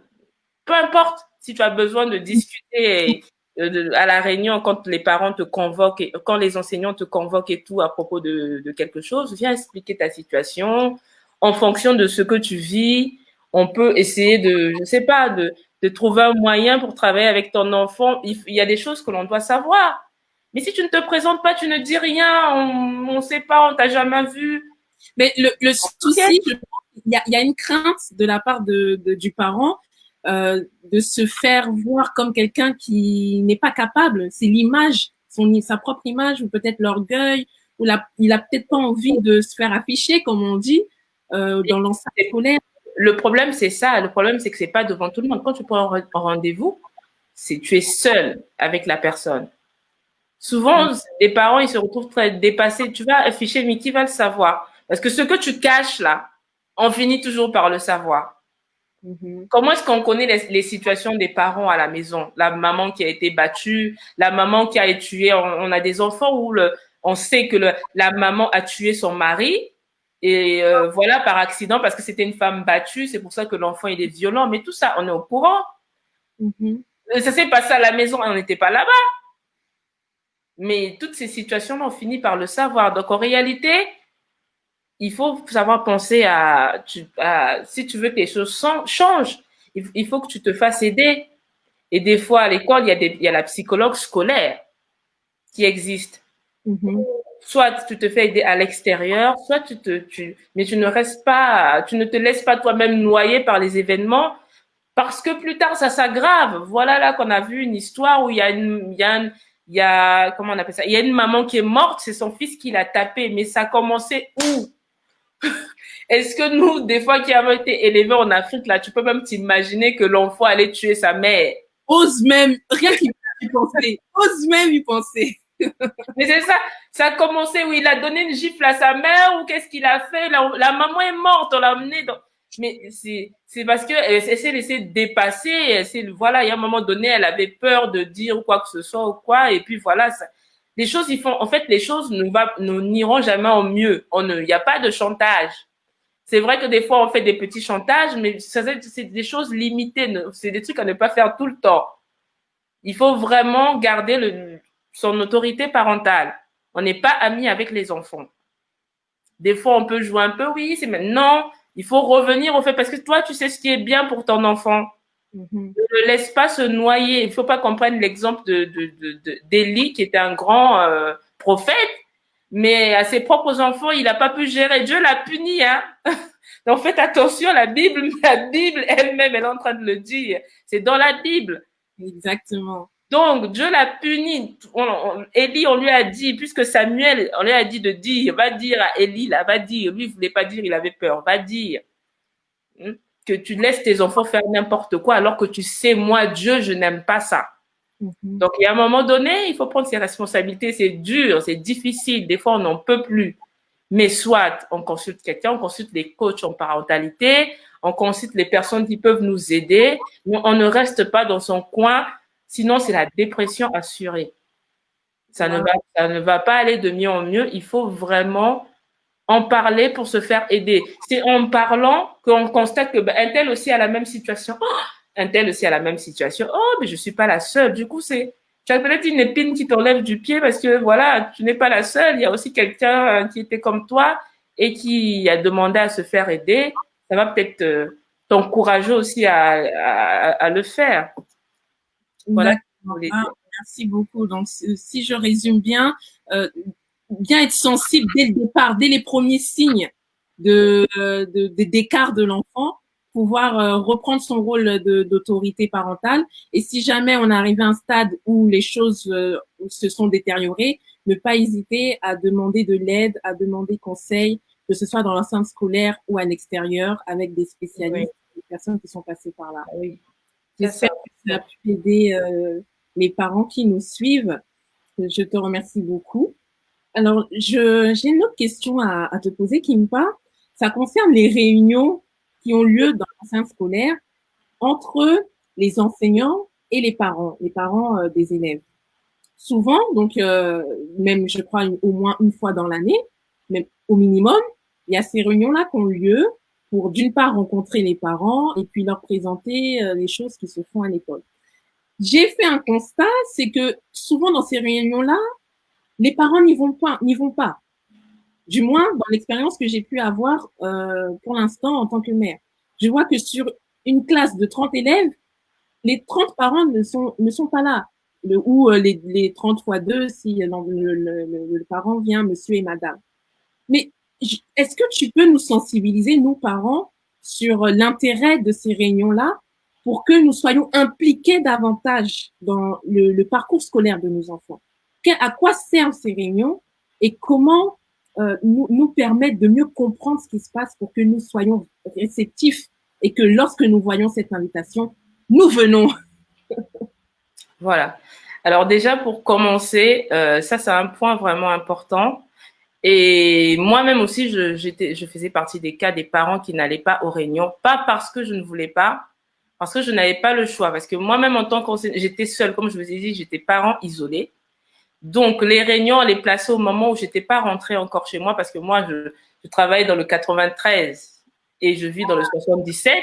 Speaker 1: peu importe si tu as besoin de discuter à la réunion quand les parents te convoquent, quand les enseignants te convoquent et tout à propos de quelque chose, viens expliquer ta situation. En fonction de ce que tu vis, on peut essayer je sais pas, de trouver un moyen pour travailler avec ton enfant. Il y a des choses que l'on doit savoir. Mais si tu ne te présentes pas, tu ne dis rien, on ne sait pas, on t'a jamais vu.
Speaker 2: Mais le souci, il y a une crainte de la part du parent de se faire voir comme quelqu'un qui n'est pas capable. C'est l'image, sa propre image, ou peut-être l'orgueil, ou il a peut-être pas envie de se faire afficher, comme on dit, dans l'enceinte scolaire.
Speaker 1: Le problème, c'est ça. Le problème, c'est que c'est pas devant tout le monde. Quand tu prends un rendez-vous, tu es seul avec la personne. Souvent, les parents, ils se retrouvent très dépassés. Tu vas afficher, mais qui va le savoir? Parce que ce que tu caches là, on finit toujours par le savoir. Comment est-ce qu'on connaît les situations des parents à la maison? La maman qui a été battue, la maman qui a été tuée. On a des enfants où on sait que la maman a tué son mari. Et voilà, par accident, parce que c'était une femme battue, c'est pour ça que l'enfant il est violent. Mais tout ça, on est au courant. Ça s'est passé à la maison, on n'était pas là-bas. Mais toutes ces situations, on finit par le savoir. Donc en réalité, il faut savoir penser si tu veux que les choses changent, il faut que tu te fasses aider. Et des fois, à l'école, il y a la psychologue scolaire qui existe. Soit tu te fais aider à l'extérieur, soit mais tu ne restes pas, tu ne te laisses pas toi-même noyer par les événements parce que plus tard ça s'aggrave. Voilà là qu'on a vu une histoire où il y a comment on appelle ça? Il y a une maman qui est morte, c'est son fils qui l'a tapé, mais ça a commencé où? Est-ce que nous, des fois qui avons été élevés en Afrique, là, tu peux même t'imaginer que l'enfant allait tuer sa mère?
Speaker 2: Ose même, rien qu'il y penser, ose même y penser.
Speaker 1: Mais c'est ça, ça a commencé où il a donné une gifle à sa mère ou qu'est-ce qu'il a fait? La maman est morte, on l'a amenée dans... Mais c'est parce que elle s'est laissée dépasser. Voilà, il y a un moment donné, elle avait peur de dire quoi que ce soit ou quoi. Et puis voilà, les choses, en fait, les choses n'iront jamais au mieux. Il n'y a pas de chantage. C'est vrai que des fois, on fait des petits chantages, mais c'est des choses limitées. C'est des trucs à ne pas faire tout le temps. Il faut vraiment garder son autorité parentale. On n'est pas amis avec les enfants. Des fois, on peut jouer un peu, oui, non, il faut revenir au fait, parce que toi, tu sais ce qui est bien pour ton enfant. Ne le laisse pas se noyer. Il ne faut pas qu'on prenne l'exemple d'Élie, qui était un grand prophète, mais à ses propres enfants, il n'a pas pu gérer. Dieu l'a puni, hein. Donc faites attention, la Bible elle-même, elle est en train de le dire. C'est dans la Bible.
Speaker 2: Exactement.
Speaker 1: Donc, Dieu l'a puni. Élie, on lui a dit, puisque Samuel, on lui a dit de dire, va dire à Élie, là, va dire. Lui, il voulait pas dire, il avait peur. Va dire que tu laisses tes enfants faire n'importe quoi, alors que tu sais, moi, Dieu, je n'aime pas ça. Donc, il y a un moment donné, il faut prendre ses responsabilités. C'est dur, c'est difficile. Des fois, on n'en peut plus. Mais soit on consulte quelqu'un, on consulte les coachs en parentalité, on consulte les personnes qui peuvent nous aider, mais on ne reste pas dans son coin, sinon c'est la dépression assurée. Ça ne va pas aller de mieux en mieux, il faut vraiment en parler pour se faire aider. C'est en parlant qu'on constate que un tel aussi a la même situation. Oh, un tel aussi a la même situation. Oh, mais je suis pas la seule. Du coup, tu as peut-être une épine qui t'enlève du pied parce que voilà, tu n'es pas la seule. Il y a aussi quelqu'un qui était comme toi et qui a demandé à se faire aider. Ça va peut-être t'encourager aussi à le faire.
Speaker 2: Voilà. Merci beaucoup. Donc, si je résume bien, bien être sensible dès le départ, dès les premiers signes d'écart de l'enfant, pouvoir reprendre son rôle d'autorité parentale. Et si jamais on arrive à un stade où les choses se sont détériorées, ne pas hésiter à demander de l'aide, à demander conseil, que ce soit dans l'enceinte scolaire ou à l'extérieur, avec des spécialistes, des personnes qui sont passées par là.
Speaker 1: Oui.
Speaker 2: J'espère que ça a pu aider les parents qui nous suivent. Je te remercie beaucoup. Alors, j'ai une autre question à te poser, Kimpa. Ça concerne les réunions qui ont lieu dans l'enceinte scolaire entre les enseignants et les parents des élèves. Souvent, donc même je crois au moins une fois dans l'année, mais au minimum, il y a ces réunions-là qui ont lieu pour d'une part rencontrer les parents et puis leur présenter les choses qui se font à l'école. J'ai fait un constat, c'est que souvent dans ces réunions-là, les parents n'y vont pas. Du moins, dans l'expérience que j'ai pu avoir pour l'instant en tant que mère. Je vois que sur une classe de 30 élèves, les 30 parents ne sont pas là. Ou les 30 fois 2 si le parent vient, monsieur et madame. Mais est-ce que tu peux nous sensibiliser, nous parents, sur l'intérêt de ces réunions-là pour que nous soyons impliqués davantage dans le parcours scolaire de nos enfants? À quoi servent ces réunions et comment nous permettre de mieux comprendre ce qui se passe pour que nous soyons réceptifs et que lorsque nous voyons cette invitation, nous venons.
Speaker 1: Voilà. Alors déjà, pour commencer, ça, c'est un point vraiment important. Et moi-même aussi, je faisais partie des cas des parents qui n'allaient pas aux réunions, pas parce que je ne voulais pas, parce que je n'avais pas le choix. Parce que moi-même, en tant qu'enseignante, j'étais seule, comme je vous ai dit, j'étais parent isolé. Donc, les réunions, on les plaçait au moment où j'étais pas rentrée encore chez moi, parce que moi, je travaille dans le 93 et je vis dans le 77.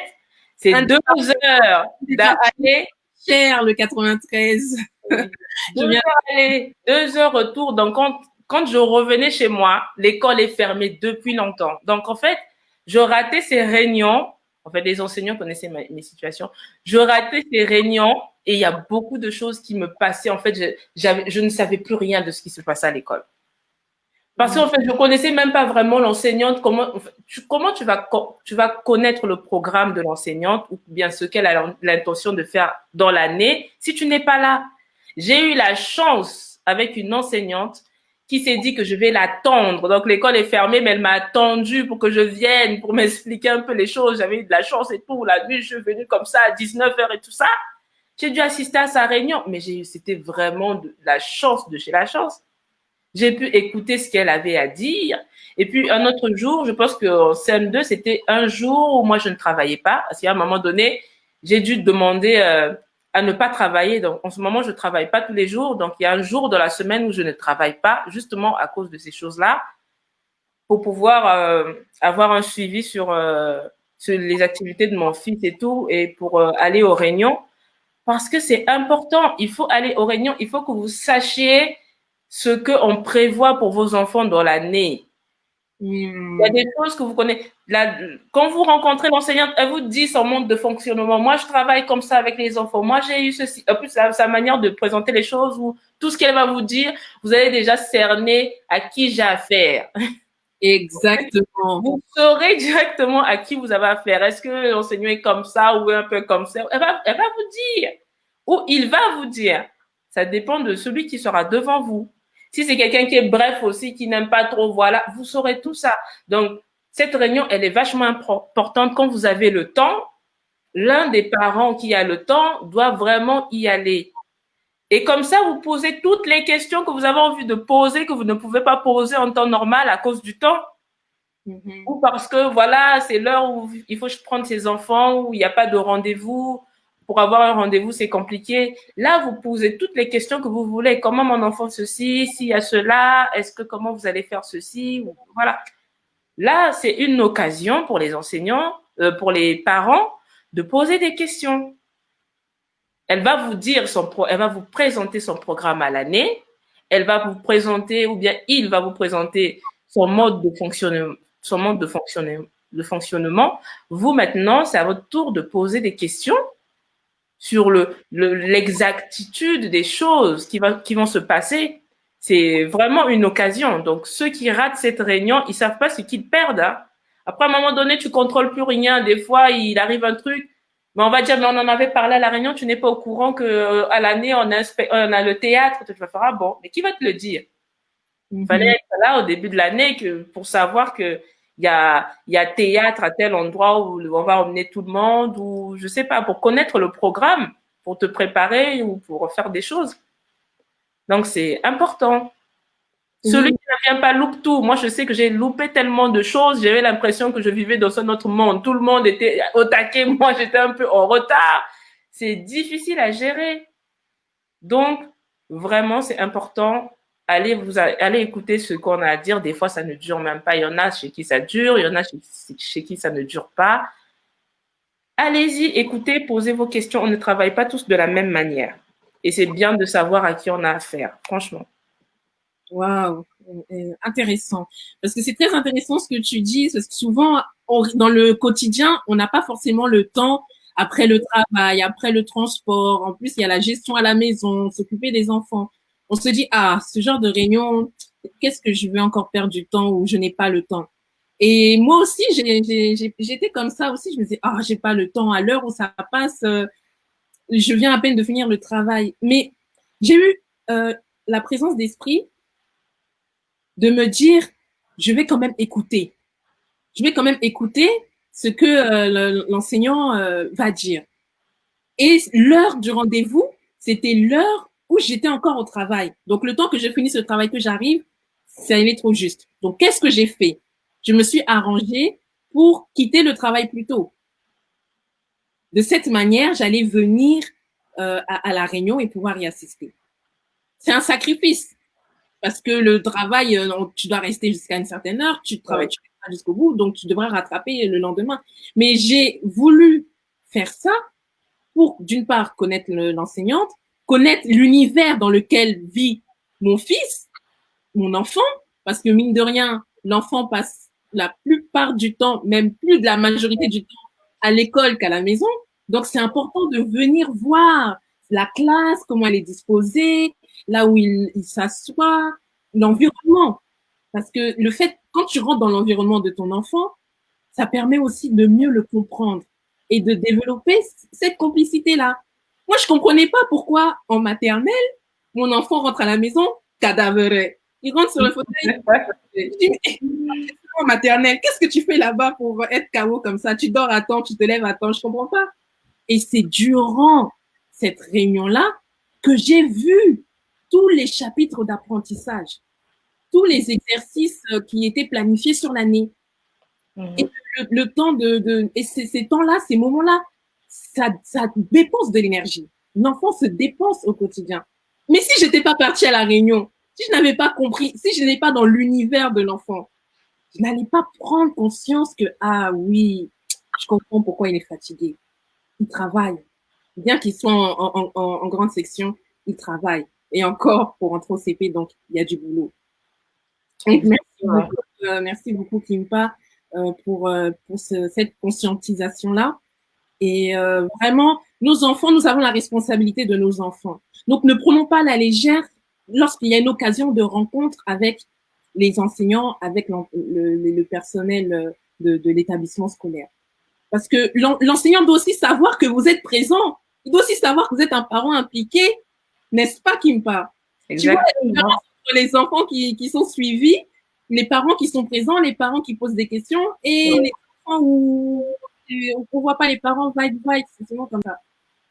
Speaker 1: C'est 2 heures d'aller.
Speaker 2: Cher le 93.
Speaker 1: Oui. 2 heures aller, 2 heures retour. Donc, quand je revenais chez moi, l'école est fermée depuis longtemps. Donc, en fait, je ratais ces réunions. En fait, les enseignants connaissaient mes situations. Je ratais ces réunions et il y a beaucoup de choses qui me passaient. En fait, je ne savais plus rien de ce qui se passait à l'école. Parce qu'en fait, je connaissais même pas vraiment l'enseignante. Comment tu vas connaître le programme de l'enseignante ou bien ce qu'elle a l'intention de faire dans l'année si tu n'es pas là? J'ai eu la chance avec une enseignante qui s'est dit que je vais l'attendre. Donc, l'école est fermée, mais elle m'a attendu pour que je vienne, pour m'expliquer un peu les choses. J'avais eu de la chance et tout. La nuit, je suis venue comme ça à 19 heures et tout ça. J'ai dû assister à sa réunion, mais c'était vraiment de la chance de chez la chance. J'ai pu écouter ce qu'elle avait à dire. Et puis, un autre jour, je pense qu'en CM2, c'était un jour où moi, je ne travaillais pas. Parce qu'à un moment donné, j'ai dû demander à ne pas travailler. Donc, en ce moment, je ne travaille pas tous les jours. Donc, il y a un jour dans la semaine où je ne travaille pas, justement à cause de ces choses-là, pour pouvoir avoir un suivi sur les activités de mon fils et tout, et pour aller aux réunions. Parce que c'est important. Il faut aller aux réunions. Il faut que vous sachiez ce qu'on prévoit pour vos enfants dans l'année. Il y a des choses que vous connaissez. Là, quand vous rencontrez l'enseignante, elle vous dit son mode de fonctionnement. Moi, je travaille comme ça avec les enfants. Moi, j'ai eu ceci. En plus, sa manière de présenter les choses, ou tout ce qu'elle va vous dire, vous allez déjà cerner à qui j'ai affaire.
Speaker 2: Exactement.
Speaker 1: Vous saurez directement à qui vous avez affaire. Est-ce que l'enseignant est comme ça ou un peu comme ça? Elle va vous dire. Ou il va vous dire. Ça dépend de celui qui sera devant vous. Si c'est quelqu'un qui est bref aussi, qui n'aime pas trop, voilà, vous saurez tout ça. Donc, cette réunion, elle est vachement importante quand vous avez le temps. L'un des parents qui a le temps doit vraiment y aller. Et comme ça, vous posez toutes les questions que vous avez envie de poser, que vous ne pouvez pas poser en temps normal à cause du temps. Ou parce que, voilà, c'est l'heure où il faut prendre ses enfants, où il n'y a pas de rendez-vous. Pour avoir un rendez-vous, c'est compliqué. Là, vous posez toutes les questions que vous voulez. Comment mon enfant ceci, s'il y a cela, comment vous allez faire ceci, voilà. Là, c'est une occasion pour les enseignants, pour les parents, de poser des questions. Elle va vous dire elle va vous présenter son programme à l'année. Elle va vous présenter, ou bien il va vous présenter son mode de fonctionnement. Vous, maintenant, c'est à votre tour de poser des questions sur l'exactitude des choses qui vont se passer. C'est vraiment une occasion. Donc, ceux qui ratent cette réunion, ils savent pas ce qu'ils perdent. Hein. Après, à un moment donné, tu contrôles plus rien. Des fois, il arrive un truc, mais on va dire, mais on en avait parlé à la réunion, tu n'es pas au courant que à l'année, on a le théâtre. Tu vas faire, ah bon, mais qui va te le dire? Il fallait être là au début de l'année pour savoir que il y a théâtre à tel endroit où on va emmener tout le monde, ou je sais pas, pour connaître le programme, pour te préparer ou pour faire des choses. Donc, c'est important. Celui qui ne vient pas loupe tout. Moi, je sais que j'ai loupé tellement de choses. J'avais l'impression que je vivais dans un autre monde. Tout le monde était au taquet. Moi, j'étais un peu en retard. C'est difficile à gérer. Donc, vraiment, c'est important allez écouter ce qu'on a à dire. Des fois, ça ne dure même pas. Il y en a chez qui ça dure, il y en a chez qui ça ne dure pas. Allez-y, écoutez, posez vos questions. On ne travaille pas tous de la même manière. Et c'est bien de savoir à qui on a affaire, franchement.
Speaker 2: Waouh, intéressant. Parce que c'est très intéressant ce que tu dis, parce que souvent, dans le quotidien, on n'a pas forcément le temps après le travail, après le transport. En plus, il y a la gestion à la maison, s'occuper des enfants. On se dit, ah, ce genre de réunion, qu'est-ce que je vais encore perdre du temps ou je n'ai pas le temps. Et moi aussi, j'étais comme ça aussi. Je me disais, ah, j'ai pas le temps. À l'heure où ça passe, je viens à peine de finir le travail. Mais j'ai eu la présence d'esprit de me dire, je vais quand même écouter. Je vais quand même écouter ce que l'enseignant va dire. Et l'heure du rendez-vous, c'était l'heure où j'étais encore au travail. Donc, le temps que je finisse le travail, que j'arrive, ça allait trop juste. Donc, qu'est-ce que j'ai fait? Je me suis arrangée pour quitter le travail plus tôt. De cette manière, j'allais venir à la réunion et pouvoir y assister. C'est un sacrifice. Parce que le travail, tu dois rester jusqu'à une certaine heure, tu travailles jusqu'au bout, donc tu devras rattraper le lendemain. Mais j'ai voulu faire ça pour, d'une part, connaître l'enseignante, connaître l'univers dans lequel vit mon fils, mon enfant, parce que mine de rien, l'enfant passe la plupart du temps, même plus de la majorité du temps, à l'école qu'à la maison. Donc, c'est important de venir voir la classe, comment elle est disposée, là où il s'assoit, l'environnement. Parce que le fait, quand tu rentres dans l'environnement de ton enfant, ça permet aussi de mieux le comprendre et de développer cette complicité-là. Moi, je comprenais pas pourquoi en maternelle, mon enfant rentre à la maison cadaveré. Il rentre sur le fauteuil. Je dis, mais en maternelle, qu'est-ce que tu fais là-bas pour être KO comme ça? Tu dors à temps, tu te lèves à temps, je comprends pas. Et c'est durant cette réunion-là que j'ai vu tous les chapitres d'apprentissage, tous les exercices qui étaient planifiés sur l'année. Et le temps et ces temps-là, ces moments-là, ça dépense de l'énergie. L'enfant se dépense au quotidien. Mais si j'étais pas partie à la réunion, si je n'avais pas compris, si je n'étais pas dans l'univers de l'enfant, je n'allais pas prendre conscience que, ah oui, je comprends pourquoi il est fatigué. Il travaille. Bien qu'il soit en grande section, il travaille. Et encore, pour rentrer au CP, donc, il y a du boulot. Donc, merci beaucoup, Kimpa, pour cette conscientisation-là. Et vraiment, nos enfants, nous avons la responsabilité de nos enfants. Donc, ne prenons pas la légère lorsqu'il y a une occasion de rencontre avec les enseignants, avec le personnel de l'établissement scolaire. Parce que l'enseignant doit aussi savoir que vous êtes présent. Il doit aussi savoir que vous êtes un parent impliqué, n'est-ce pas, Kimpa?
Speaker 1: Exactement.
Speaker 2: Tu vois la différence entre les enfants qui sont suivis, les parents qui sont présents, les parents qui posent des questions et les enfants où on voit pas les parents vibe, c'est souvent comme ça.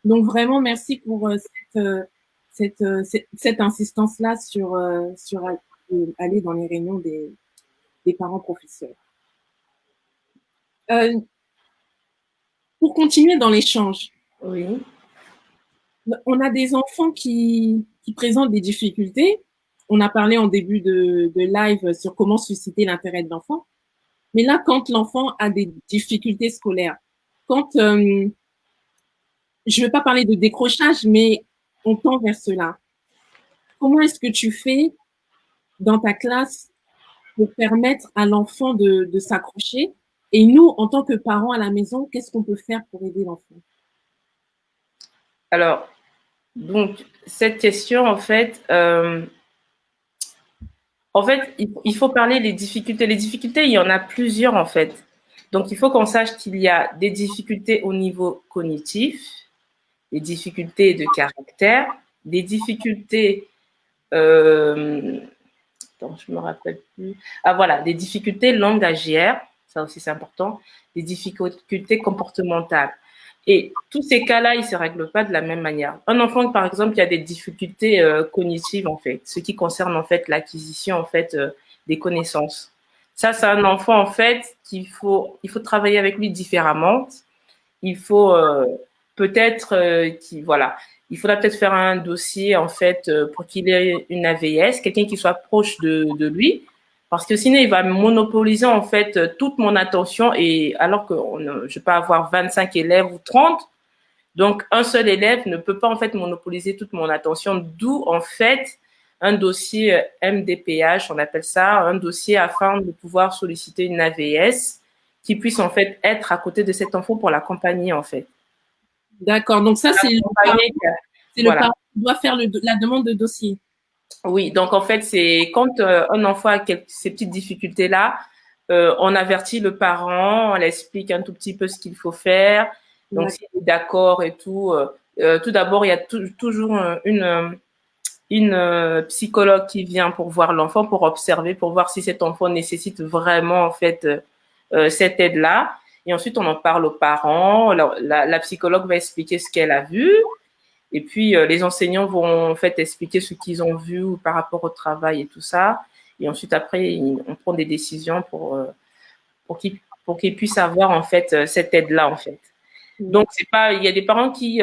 Speaker 2: Donc vraiment, merci pour cette insistance-là sur aller dans les réunions des parents professeurs. Pour continuer dans l'échange,
Speaker 1: oui.
Speaker 2: On a des enfants qui présentent des difficultés. On a parlé en début de live sur comment susciter l'intérêt de l'enfant. Mais là, quand l'enfant a des difficultés scolaires, quand je ne veux pas parler de décrochage, mais on tend vers cela. Comment est-ce que tu fais dans ta classe pour permettre à l'enfant de s'accrocher? Et nous, en tant que parents à la maison, qu'est-ce qu'on peut faire pour aider l'enfant?
Speaker 1: Alors, donc, cette question, en fait, il faut parler des difficultés. Les difficultés, il y en a plusieurs, en fait. Donc, il faut qu'on sache qu'il y a des difficultés au niveau cognitif, des difficultés de caractère, des difficultés... attends, je me rappelle plus. Ah, voilà, des difficultés langagières, ça aussi c'est important, des difficultés comportementales. Et tous ces cas-là, ils ne se règlent pas de la même manière. Un enfant, par exemple, qui a des difficultés cognitives, en fait, ce qui concerne en fait l'acquisition en fait des connaissances. Ça, c'est un enfant en fait il faut travailler avec lui différemment. Il faut peut-être voilà, il faudra peut-être faire un dossier, en fait, pour qu'il ait une AVS, quelqu'un qui soit proche de lui, parce que sinon, il va monopoliser, en fait, toute mon attention, et alors que je peux avoir 25 élèves ou 30, donc un seul élève ne peut pas, en fait, monopoliser toute mon attention, d'où, en fait, un dossier MDPH, on appelle ça, un dossier afin de pouvoir solliciter une AVS qui puisse, en fait, être à côté de cet enfant pour l'accompagner, en fait.
Speaker 2: D'accord. Donc ça, c'est le
Speaker 1: Voilà.
Speaker 2: parent qui doit faire la demande de dossier.
Speaker 1: Oui, donc en fait, c'est quand un enfant a ces petites difficultés-là, on avertit le parent, on l'explique un tout petit peu ce qu'il faut faire. Donc, s'il est d'accord et tout, tout d'abord, il y a toujours une psychologue qui vient pour voir l'enfant, pour observer, pour voir si cet enfant nécessite vraiment en fait cette aide-là. Et ensuite, on en parle aux parents. La psychologue va expliquer ce qu'elle a vu. Et puis, les enseignants vont en fait expliquer ce qu'ils ont vu par rapport au travail et tout ça. Et ensuite, après, on prend des décisions pour qu'ils puissent avoir en fait cette aide-là en fait. Donc, c'est pas, il y a des parents qui,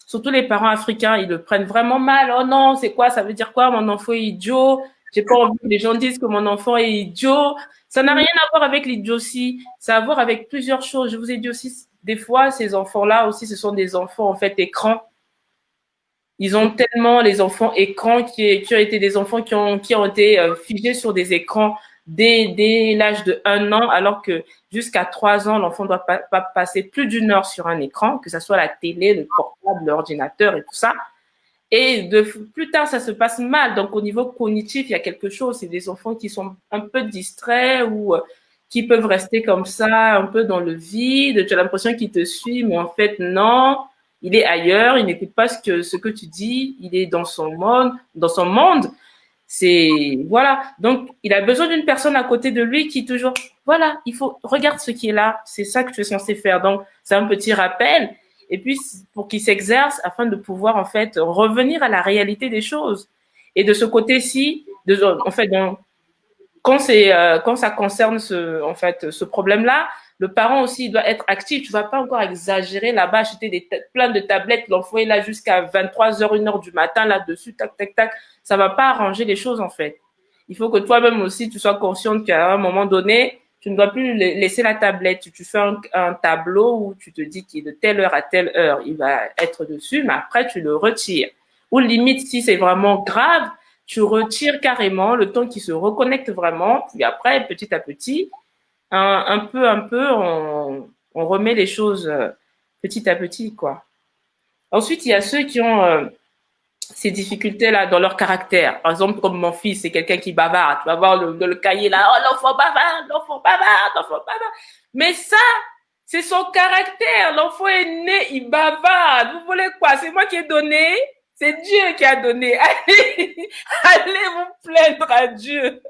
Speaker 1: surtout les parents africains, ils le prennent vraiment mal. Oh non, c'est quoi? Ça veut dire quoi? Mon enfant est idiot. J'ai pas envie que les gens disent que mon enfant est idiot. Ça n'a rien à voir avec l'idiotie. Ça a à voir avec plusieurs choses. Je vous ai dit aussi, des fois, ces enfants-là aussi, ce sont des enfants en fait écrans. Ils ont tellement les enfants écrans qui ont été des enfants qui ont été figés sur des écrans dès l'âge de 1 an, alors que jusqu'à 3 ans, l'enfant doit pas passer plus d'1 heure sur un écran, que ce soit la télé, le portable, l'ordinateur et tout ça. Et plus tard, ça se passe mal. Donc, au niveau cognitif, il y a quelque chose. C'est des enfants qui sont un peu distraits ou qui peuvent rester comme ça, un peu dans le vide. Tu as l'impression qu'il te suit, mais en fait, non. Il est ailleurs. Il n'écoute pas ce que tu dis. Il est dans son monde. Voilà. Donc, il a besoin d'une personne à côté de lui qui toujours, voilà, regarde ce qui est là. C'est ça que tu es censé faire. Donc, c'est un petit rappel. Et puis, pour qu'il s'exerce afin de pouvoir, en fait, revenir à la réalité des choses. Et de ce côté-ci, en fait, quand ça concerne ce problème-là, le parent aussi, il doit être actif. Tu vas pas encore exagérer là-bas, acheter plein de tablettes, l'enfant est là jusqu'à 23h, 1h du matin, là-dessus, tac, tac, tac. Ça va pas arranger les choses, en fait. Il faut que toi-même aussi, tu sois consciente qu'à un moment donné, tu ne dois plus laisser la tablette. Tu fais un tableau où tu te dis qu'il est de telle heure à telle heure, il va être dessus, mais après, tu le retires. Ou limite, si c'est vraiment grave, tu retires carrément le temps qu'il se reconnecte vraiment. Puis après, petit à petit, un peu, on remet les choses petit à petit, quoi. Ensuite, il y a ceux qui ont ces difficultés-là dans leur caractère. Par exemple, comme mon fils, c'est quelqu'un qui bavarde. Tu vas voir le cahier là, oh, l'enfant bavarde, l'enfant bavarde, l'enfant bavarde. Mais ça, c'est son caractère. L'enfant est né, il bavarde. Vous voulez quoi? C'est moi qui ai donné. C'est Dieu qui a donné. Allez vous plaindre à Dieu.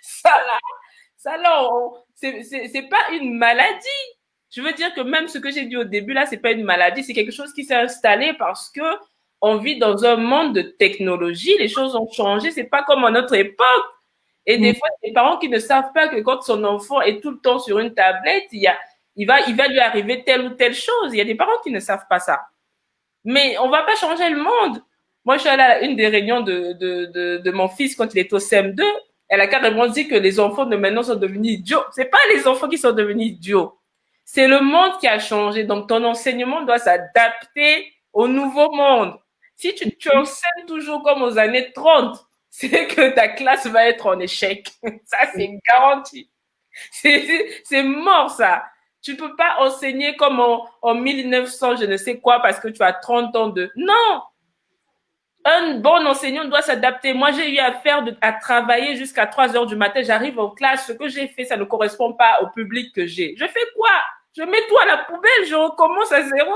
Speaker 1: Ça là, c'est pas une maladie. Je veux dire que même ce que j'ai dit au début là, c'est pas une maladie, c'est quelque chose qui s'est installé parce que on vit dans un monde de technologie, les choses ont changé, c'est pas comme à notre époque. Et des fois, les parents qui ne savent pas que quand son enfant est tout le temps sur une tablette, il va lui arriver telle ou telle chose. Il y a des parents qui ne savent pas ça. Mais on va pas changer le monde. Moi, je suis allée à une des réunions de mon fils quand il était au CM2. Elle a carrément dit que les enfants de maintenant sont devenus idiots. C'est pas les enfants qui sont devenus idiots. C'est le monde qui a changé. Donc, ton enseignement doit s'adapter au nouveau monde. Si tu enseignes toujours comme aux années 30, c'est que ta classe va être en échec. Ça, c'est garanti. C'est mort, ça. Tu peux pas enseigner comme en 1900, je ne sais quoi, parce que tu as 30 ans de... Non! Un bon enseignant doit s'adapter. Moi, j'ai eu à travailler jusqu'à 3 heures du matin. J'arrive en classe. Ce que j'ai fait, ça ne correspond pas au public que j'ai. Je fais quoi? Je mets tout à la poubelle. Je recommence à zéro.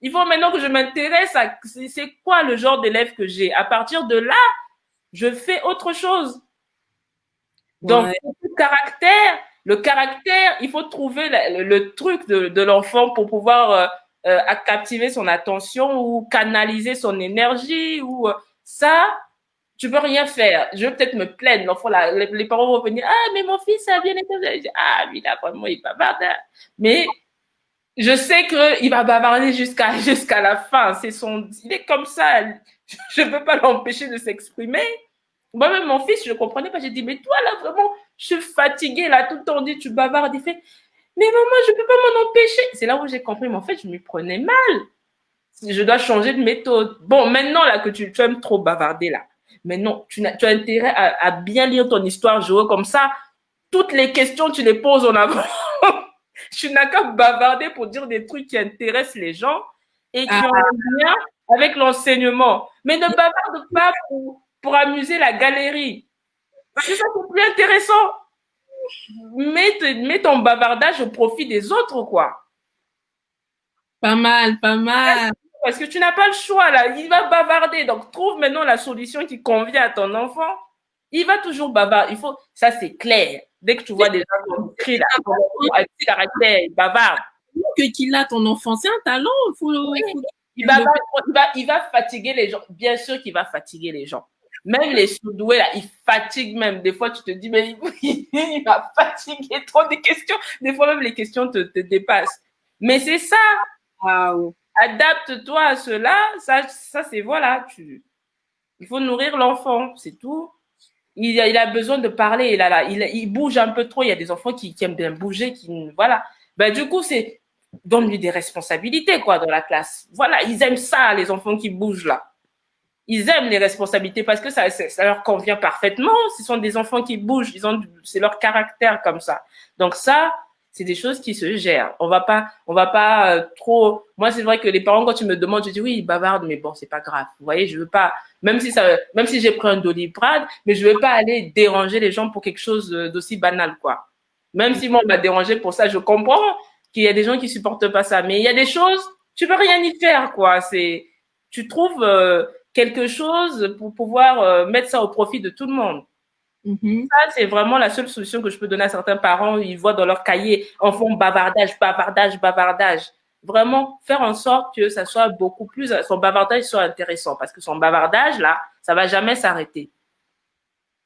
Speaker 1: Il faut maintenant que je m'intéresse à c'est quoi le genre d'élève que j'ai. À partir de là, je fais autre chose. Donc, ouais. Le caractère, il faut trouver le truc de l'enfant pour pouvoir captiver son attention ou canaliser son énergie ou ça, tu peux rien faire. Je vais peut-être me plaindre. L'enfant, les parents vont venir, ah, mais mon fils, ça a bien été. Ah, lui, là, vraiment, il bavarde. Mais Je sais qu'il va bavarder jusqu'à la fin. Il est comme ça. Je ne peux pas l'empêcher de s'exprimer. Moi-même, mon fils, je ne comprenais pas. J'ai dit, mais toi, là, vraiment, je suis fatiguée, là, tout le temps, dit, tu bavardes. Il fait, mais maman, je ne peux pas m'en empêcher. C'est là où j'ai compris, mais en fait, je m'y prenais mal. Je dois changer de méthode. Bon, maintenant, là, que tu aimes trop bavarder, là. Mais non, tu as intérêt à bien lire ton histoire, jouer comme ça. Toutes les questions, tu les poses en avant. Tu n'as qu'à bavarder pour dire des trucs qui intéressent les gens et qui ont un lien avec l'enseignement. Mais ne bavarde pas pour amuser la galerie. Parce que ça, c'est plus intéressant. Mets ton bavardage au profit des autres, quoi.
Speaker 2: Pas mal, pas mal.
Speaker 1: Parce que tu n'as pas le choix, là. Il va bavarder. Donc, trouve maintenant la solution qui convient à ton enfant. Il va toujours bavarder. Ça, c'est clair. Dès que tu vois des gens qui crient là, avec des caractères, ils bavardent.
Speaker 2: Qu'il a ton enfant, c'est un talent.
Speaker 1: Il va fatiguer les gens. Bien sûr qu'il va fatiguer les gens. Même les surdoués, là, ils fatiguent même. Des fois, tu te dis, mais il va fatiguer trop des questions. Des fois, même les questions te dépassent. Mais c'est ça.
Speaker 2: Wow.
Speaker 1: Adapte-toi à cela. Ça c'est voilà. Il faut nourrir l'enfant, c'est tout. Il a besoin de parler. Il bouge un peu trop. Il y a des enfants qui aiment bien bouger, voilà. Ben, du coup, donne-lui des responsabilités, quoi, dans la classe. Voilà, ils aiment ça, les enfants qui bougent, là. Ils aiment les responsabilités parce que ça leur convient parfaitement. Ce sont des enfants qui bougent. C'est leur caractère comme ça. Donc ça, c'est des choses qui se gèrent. On va pas trop. Moi, c'est vrai que les parents, quand tu me demandes, je dis oui, ils bavardent, mais bon, c'est pas grave. Vous voyez, je veux pas. Même si j'ai pris un Doliprane, mais je veux pas aller déranger les gens pour quelque chose d'aussi banal, quoi. Même si moi, on m'a dérangé pour ça, je comprends qu'il y a des gens qui supportent pas ça. Mais il y a des choses, tu peux rien y faire, quoi. Tu trouves quelque chose pour pouvoir mettre ça au profit de tout le monde. Ça, c'est vraiment la seule solution que je peux donner à certains parents. Ils voient dans leur cahier, enfant, bavardage, bavardage, bavardage. Vraiment, faire en sorte que ça soit beaucoup plus, son bavardage soit intéressant. Parce que son bavardage, là, ça va jamais s'arrêter.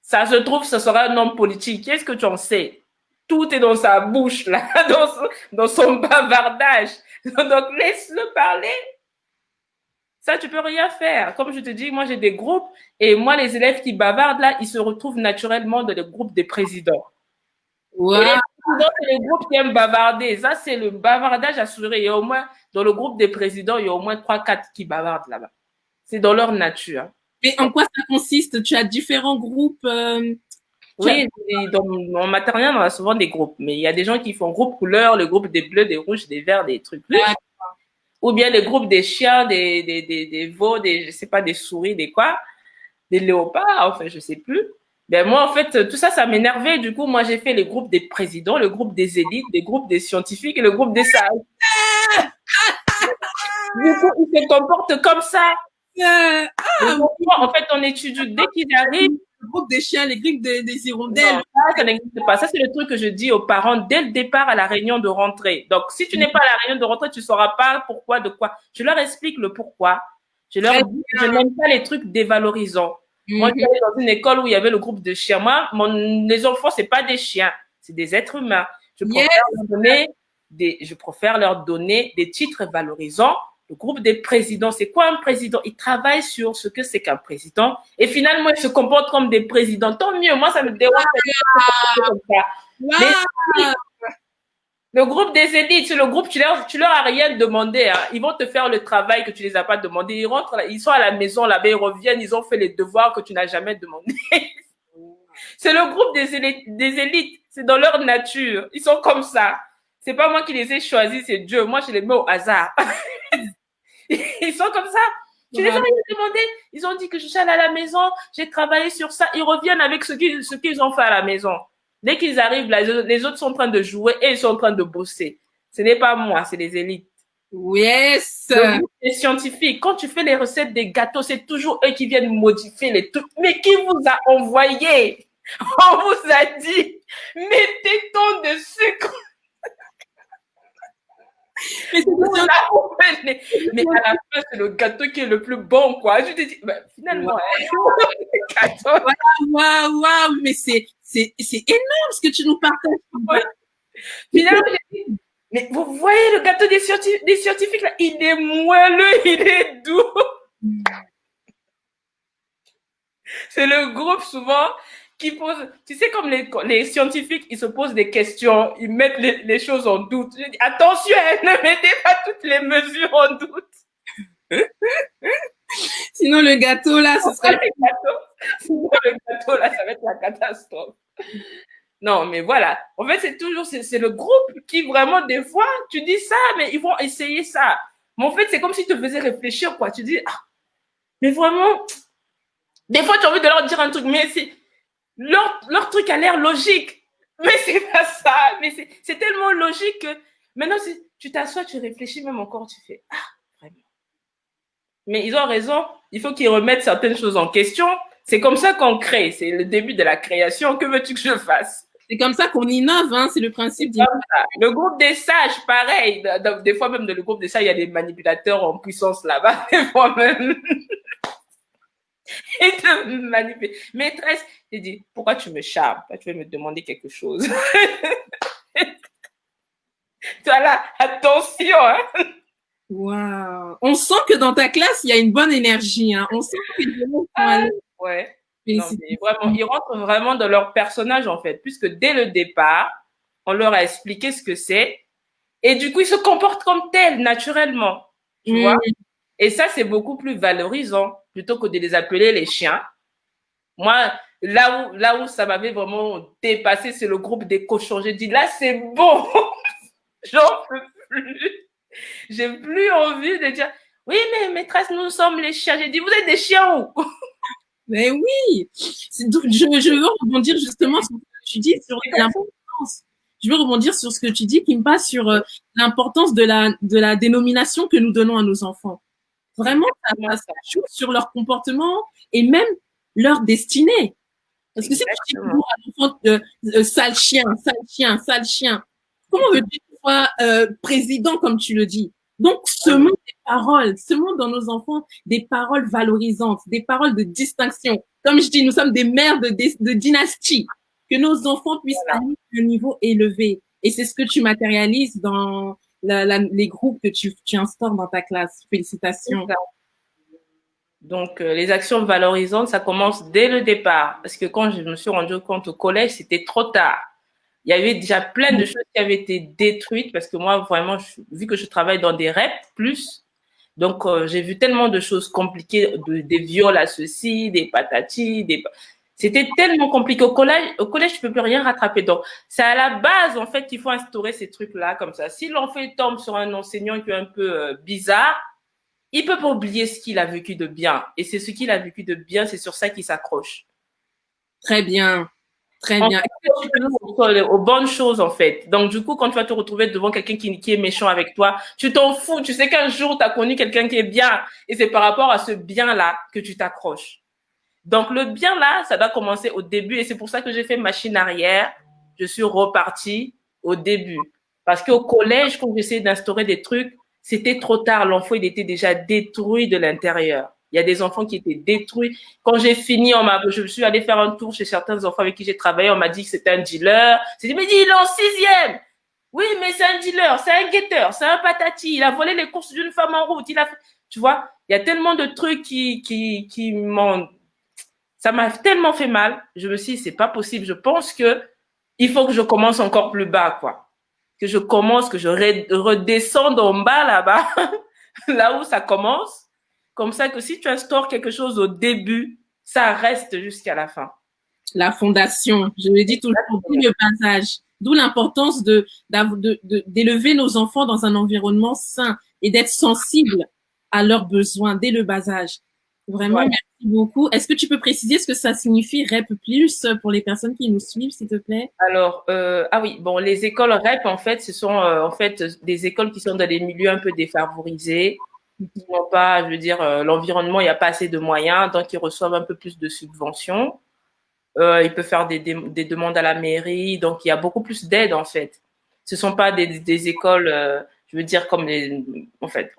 Speaker 1: Ça se trouve, ce sera un homme politique. Qu'est-ce que tu en sais? Tout est dans sa bouche, là, dans son bavardage. Donc, laisse-le parler. Ça, tu peux rien faire. Comme je te dis, moi, j'ai des groupes et moi, les élèves qui bavardent là, ils se retrouvent naturellement dans le groupe des présidents.
Speaker 2: Wow.
Speaker 1: Et les présidents, c'est le groupe qui aime bavarder. Ça, c'est le bavardage assuré. Il y a au moins, dans le groupe des présidents, il y a au moins 3-4 qui bavardent là-bas. C'est dans leur nature.
Speaker 2: Mais en quoi ça consiste? Tu as différents groupes
Speaker 1: Oui, en maternelle, on a souvent des groupes. Mais il y a des gens qui font groupe couleur, le groupe des bleus, des rouges, des verts, des trucs. Ou bien les groupes des chiens, des veaux, je sais pas, des souris, des quoi, des léopards, enfin, je sais plus. Ben, moi, en fait, tout ça, ça m'énervait. Du coup, moi, j'ai fait les groupes des présidents, le groupe des élites, les groupes des scientifiques et le groupe des sages. Du coup, ils se comportent comme ça. En fait, on étudie dès qu'ils arrivent.
Speaker 2: Le groupe des chiens, les groupes des hirondelles.
Speaker 1: Non, ça n'existe pas. Ça, c'est le truc que je dis aux parents dès le départ à la réunion de rentrée. Donc, si tu n'es pas à la réunion de rentrée, tu ne sauras pas pourquoi, de quoi. Je leur explique le pourquoi. Je leur dis que je n'aime pas les trucs dévalorisants. Moi, je suis allée dans une école où il y avait le groupe de chiens. Moi, les enfants, c'est pas des chiens, c'est des êtres humains. Je préfère leur donner des titres valorisants. Le groupe des présidents, c'est quoi un président? Ils travaillent sur ce que c'est qu'un président et finalement, ils se comportent comme des présidents. Tant mieux, moi, ça me dérange comme ça. Le groupe des élites, c'est le groupe, tu leur as rien demandé. Hein. Ils vont te faire le travail que tu les as pas demandé. Ils rentrent, ils sont à la maison là-bas, ils reviennent, ils ont fait les devoirs que tu n'as jamais demandé. C'est le groupe des élites. C'est dans leur nature. Ils sont comme ça. C'est pas moi qui les ai choisis, c'est Dieu. Moi, je les mets au hasard. Ils sont comme ça. Tu les as rien demandé. Ils ont dit que je suis allée à la maison, j'ai travaillé sur ça. Ils reviennent avec ce qu'ils ont fait à la maison. Dès qu'ils arrivent, là, les autres sont en train de jouer et ils sont en train de bosser. Ce n'est pas moi, c'est les élites.
Speaker 2: Yes.
Speaker 1: Les scientifiques, quand tu fais les recettes des gâteaux, c'est toujours eux qui viennent modifier les trucs. Mais qui vous a envoyé? On vous a dit, mettez tant de sucre. Mais à la fin, c'est le gâteau qui est le plus bon, quoi. Je te dis, bah, finalement,
Speaker 2: waouh, mais c'est énorme ce que tu nous partages.
Speaker 1: Finalement, Mais vous voyez le gâteau des scientifiques, là, il est moelleux, il est doux. C'est le groupe souvent qui pose, tu sais, comme les scientifiques, ils se posent des questions, ils mettent les choses en doute. Je dis, attention, ne mettez pas toutes les mesures en doute.
Speaker 2: Sinon, le gâteau, là, ce serait...
Speaker 1: Sinon, le gâteau, là, ça va être la catastrophe. Non, mais voilà. En fait, c'est toujours, c'est le groupe qui vraiment, des fois, tu dis ça, mais ils vont essayer ça. Mais en fait, c'est comme si tu te faisais réfléchir, quoi. Tu dis, ah, mais vraiment, des fois, tu as envie de leur dire un truc, mais c'est, leur truc a l'air logique. Mais c'est pas ça. Mais c'est tellement logique que maintenant, si tu t'assois, tu réfléchis même encore, tu fais, ah, vraiment. Mais ils ont raison. Il faut qu'ils remettent certaines choses en question. C'est comme ça qu'on crée. C'est le début de la création. Que veux-tu que je fasse?
Speaker 2: C'est comme ça qu'on innove, hein, c'est le principe d'innover.
Speaker 1: Le groupe des sages, pareil. Des fois même, dans le groupe des sages, il y a des manipulateurs en puissance là-bas. Des fois même. Et te manipuler. Maîtresse, j'ai dit, pourquoi tu me charmes? Tu veux me demander quelque chose. Toi là, attention. Hein?
Speaker 2: Wow. On sent que dans ta classe, il y a une bonne énergie. Hein. On sent que les gens sont allés.
Speaker 1: Ouais. Non, mais vraiment, ils rentrent vraiment dans leur personnage, en fait, puisque dès le départ, on leur a expliqué ce que c'est. Et du coup, ils se comportent comme tels, naturellement. Tu vois? Et ça, c'est beaucoup plus valorisant, plutôt que de les appeler les chiens. Moi, là où ça m'avait vraiment dépassé, c'est le groupe des cochons. J'ai dit, là, c'est bon. J'en peux plus. J'ai plus envie de dire, oui, mais maîtresse, nous sommes les chiens. J'ai dit, vous êtes des chiens où?
Speaker 2: Mais oui, je veux rebondir justement sur ce que tu dis sur l'importance. Je veux rebondir sur ce que tu dis, qui me passe sur l'importance de la dénomination que nous donnons à nos enfants. Vraiment, ça joue sur leur comportement et même leur destinée. Parce que si tu dis toujours à l'enfant sale chien, sale chien, sale chien, comment veux-tu qu'il soit président comme tu le dis? Donc, semons des paroles, semons dans nos enfants des paroles valorisantes, des paroles de distinction. Comme je dis, nous sommes des mères de dynastie. Que nos enfants puissent aller à un niveau élevé. Et c'est ce que tu matérialises dans les groupes que tu instaures dans ta classe. Félicitations.
Speaker 1: Donc, les actions valorisantes, ça commence dès le départ. Parce que quand je me suis rendu compte au collège, c'était trop tard. Il y avait déjà plein de choses qui avaient été détruites parce que moi, vraiment, vu que je travaille dans des REP plus, donc j'ai vu tellement de choses compliquées, des viols à ceci, des patatis, c'était tellement compliqué au collège, tu peux plus rien rattraper. Donc, c'est à la base, en fait, qu'il faut instaurer ces trucs-là comme ça. Si l'enfant tombe sur un enseignant qui est un peu bizarre, il peut pas oublier ce qu'il a vécu de bien. Et c'est ce qu'il a vécu de bien, c'est sur ça qu'il s'accroche.
Speaker 2: Très bien. Très bien.
Speaker 1: Aux bonnes choses, en fait. Donc, du coup, quand tu vas te retrouver devant quelqu'un qui est méchant avec toi, tu t'en fous. Tu sais qu'un jour, tu as connu quelqu'un qui est bien. Et c'est par rapport à ce bien-là que tu t'accroches. Donc, le bien-là, ça doit commencer au début. Et c'est pour ça que j'ai fait machine arrière. Je suis repartie au début. Parce qu'au collège, quand j'essayais d'instaurer des trucs, c'était trop tard. L'enfant, il était déjà détruit de l'intérieur. Il y a des enfants qui étaient détruits. Quand j'ai fini, je suis allée faire un tour chez certains enfants avec qui j'ai travaillé. On m'a dit que c'était un dealer. J'ai dit, mais dis, il est en 6e. Oui, mais c'est un dealer, c'est un guetteur, c'est un patati. Il a volé les courses d'une femme en route. Tu vois, il y a tellement de trucs qui m'ont, ça m'a tellement fait mal. Je me suis dit, c'est pas possible. Je pense que il faut que je commence encore plus bas, quoi. Que je commence, que je redescende en bas là-bas, là où ça commence. Comme ça que si tu instaures quelque chose au début, ça reste jusqu'à la fin.
Speaker 2: La fondation, je le dis toujours, le bas âge. D'où l'importance d'élever nos enfants dans un environnement sain et d'être sensible à leurs besoins dès le bas âge. Vraiment, merci beaucoup. Est-ce que tu peux préciser ce que ça signifie REP+, pour les personnes qui nous suivent, s'il te plaît?
Speaker 1: Alors, ah oui, bon, les écoles REP, en fait, ce sont en fait des écoles qui sont dans des milieux un peu défavorisés, qui n'ont pas, je veux dire, l'environnement, il n'y a pas assez de moyens, donc ils reçoivent un peu plus de subventions. Ils peuvent faire des demandes à la mairie, donc il y a beaucoup plus d'aide, en fait. Ce sont pas des écoles, je veux dire, comme en fait,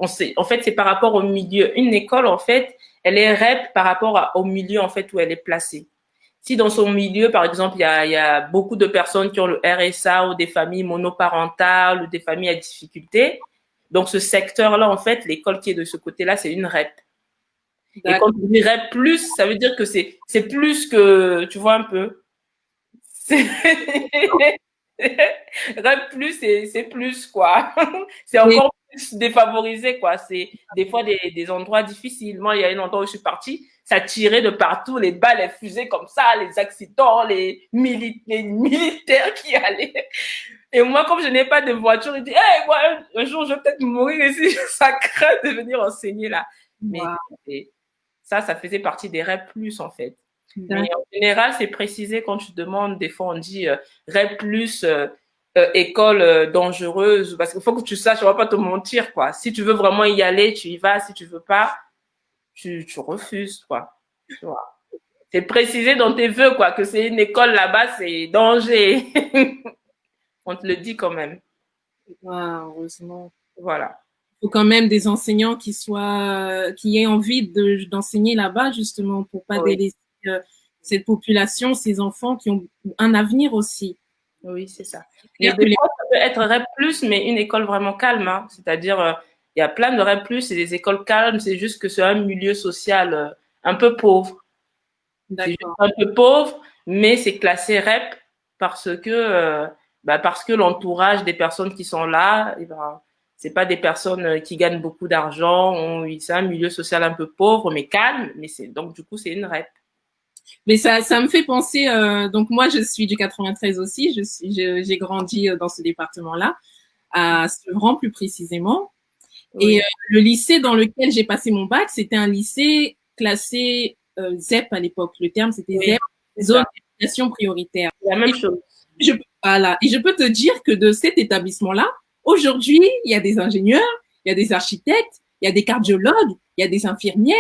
Speaker 1: c'est par rapport au milieu. Une école, en fait, elle est REP par rapport au milieu, en fait, où elle est placée. Si dans son milieu, par exemple, il y a beaucoup de personnes qui ont le RSA ou des familles monoparentales ou des familles à difficulté, donc ce secteur-là, en fait, l'école qui est de ce côté-là, c'est une REP. Et quand on dit REP plus, ça veut dire que c'est plus que, tu vois un peu. REP plus, c'est plus, quoi. C'est encore plus défavorisé, quoi. C'est des fois des endroits difficiles. Moi, il y a un endroit où je suis partie, ça tirait de partout, les balles, les fusées comme ça, les accidents, les militaires qui allaient. Et moi, comme je n'ai pas de voiture, je dis, hey, moi, un jour, je vais peut-être mourir ici. Ça craint de venir enseigner là. Mais ça faisait partie des rêves plus, en fait. Mais en général, c'est précisé quand tu demandes, des fois, on dit rêve plus, école dangereuse, parce qu'il faut que tu saches, on va pas te mentir, quoi. Si tu veux vraiment y aller, tu y vas. Si tu veux pas, tu refuses, quoi. Tu vois. C'est précisé dans tes vœux, quoi, que c'est une école là-bas, c'est danger. On te le dit quand même.
Speaker 2: Heureusement.
Speaker 1: Voilà.
Speaker 2: Il faut quand même des enseignants qui aient envie d'enseigner là-bas, justement, pour pas délaisser cette population, ces enfants qui ont un avenir aussi.
Speaker 1: Oui, c'est ça. Et des fois, ça peut être REP+, mais une école vraiment calme, hein. C'est-à-dire, il y a plein de REP+, c'est des écoles calmes, c'est juste que c'est un milieu social un peu pauvre. C'est juste un peu pauvre, mais c'est classé REP parce que l'entourage des personnes qui sont là, c'est pas des personnes qui gagnent beaucoup d'argent, c'est un milieu social un peu pauvre, mais calme, donc du coup, c'est une REP.
Speaker 2: Mais ça me fait penser, donc moi je suis du 93 aussi, j'ai grandi dans ce département-là, à Sevran plus précisément. Oui. Et le lycée dans lequel j'ai passé mon bac, c'était un lycée classé ZEP à l'époque. Le terme c'était ZEP, zone d'éducation prioritaire.
Speaker 1: La même chose.
Speaker 2: Voilà. Et je peux te dire que de cet établissement-là, aujourd'hui, il y a des ingénieurs, il y a des architectes, il y a des cardiologues, il y a des infirmières.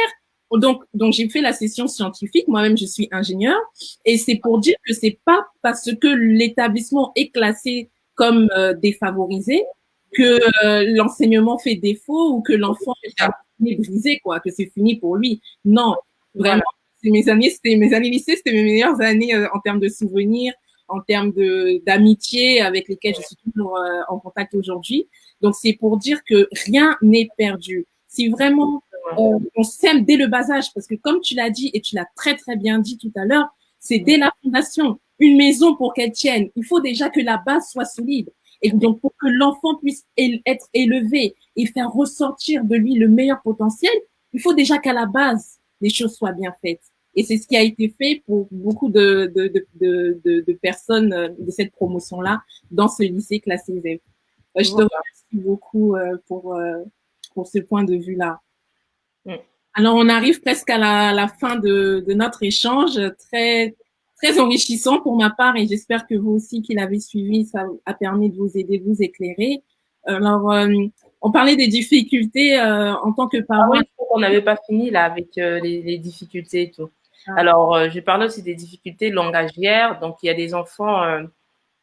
Speaker 2: Donc j'ai fait la session scientifique. Moi-même, je suis ingénieure. Et c'est pour dire que c'est pas parce que l'établissement est classé comme défavorisé que l'enseignement fait défaut ou que l'enfant est brisé, quoi, que c'est fini pour lui. Non, vraiment, mes années lycée, c'était mes meilleures années en termes de souvenirs, en termes d'amitié avec lesquelles je suis toujours en contact aujourd'hui. Donc, c'est pour dire que rien n'est perdu. Si vraiment on s'aime dès le bas âge, parce que comme tu l'as dit et tu l'as très, très bien dit tout à l'heure, c'est dès la fondation. Une maison, pour qu'elle tienne, il faut déjà que la base soit solide. Et donc, pour que l'enfant puisse être élevé et faire ressortir de lui le meilleur potentiel, il faut déjà qu'à la base, les choses soient bien faites. Et c'est ce qui a été fait pour beaucoup de personnes de cette promotion-là dans ce lycée classé ZEP. Je te remercie beaucoup pour ce point de vue-là. Alors, on arrive presque à la fin de notre échange, très très enrichissant pour ma part, et j'espère que vous aussi qui l'avez suivi, ça a permis de vous aider, de vous éclairer. Alors, on parlait des difficultés en tant que parent.
Speaker 1: Ah oui, on n'avait pas fini là avec les difficultés et tout. Alors, je parlais aussi des difficultés langagières. Donc, il y a des enfants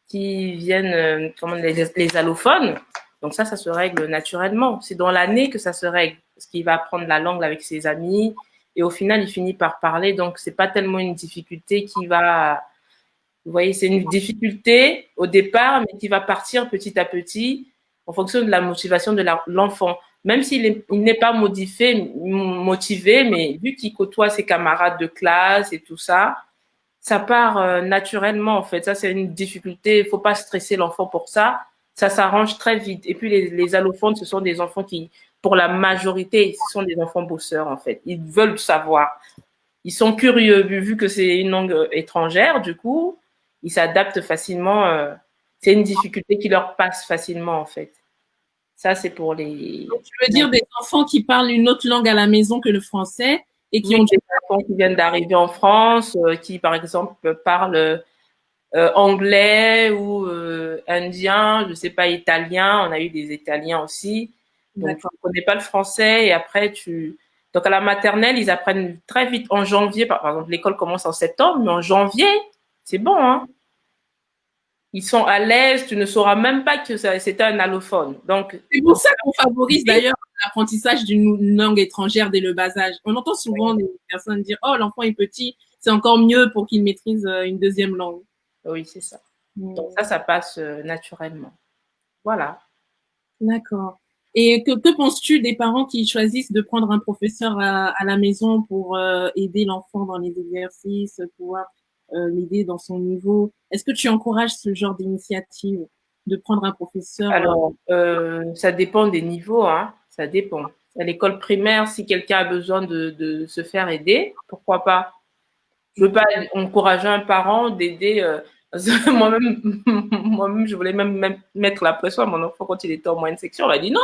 Speaker 1: qui viennent, les allophones. Donc ça se règle naturellement. C'est dans l'année que ça se règle, parce qu'il va apprendre la langue avec ses amis. Et au final, il finit par parler. Donc, c'est pas tellement une difficulté qui va... Vous voyez, c'est une difficulté au départ, mais qui va partir petit à petit en fonction de la motivation de l'enfant. Même s'il n'est pas motivé, mais vu qu'il côtoie ses camarades de classe et tout ça, ça part naturellement, en fait. Ça, c'est une difficulté. Il faut pas stresser l'enfant pour ça. Ça s'arrange très vite. Et puis, les allophones, ce sont des enfants qui, pour la majorité, ce sont des enfants bosseurs, en fait. Ils veulent savoir. Ils sont curieux, vu que c'est une langue étrangère, du coup, ils s'adaptent facilement. C'est une difficulté qui leur passe facilement, en fait. Ça, c'est pour les...
Speaker 2: Donc, tu veux dire des enfants qui parlent une autre langue à la maison que le français et qui ont
Speaker 1: des enfants qui viennent d'arriver en France, qui, par exemple, parlent anglais ou indien, je sais pas, italien. On a eu des Italiens aussi. Donc, tu ne connais pas le français et après, Donc, à la maternelle, ils apprennent très vite. En janvier, par exemple, l'école commence en septembre, mais en janvier, c'est bon, hein. Ils sont à l'aise, tu ne sauras même pas que c'était un allophone. Donc,
Speaker 2: c'est pour ça qu'on favorise d'ailleurs l'apprentissage d'une langue étrangère dès le bas âge. On entend souvent des personnes dire « Oh, l'enfant est petit, c'est encore mieux pour qu'ils maîtrisent une deuxième langue.
Speaker 1: Oui, c'est ça. Donc
Speaker 2: Mm.
Speaker 1: ça passe naturellement. Voilà.
Speaker 2: D'accord. Et que penses-tu des parents qui choisissent de prendre un professeur à la maison pour aider l'enfant dans les exercices, pouvoir l'aider dans son niveau? Est-ce que tu encourages ce genre d'initiative de prendre un professeur
Speaker 1: Alors, ça dépend des niveaux, hein. Ça dépend. À l'école primaire, si quelqu'un a besoin de se faire aider, pourquoi pas? Je veux pas encourager un parent d'aider. Moi-même, moi-même, je voulais même mettre la pression à mon enfant quand il était en moyenne section. On m'a dit non,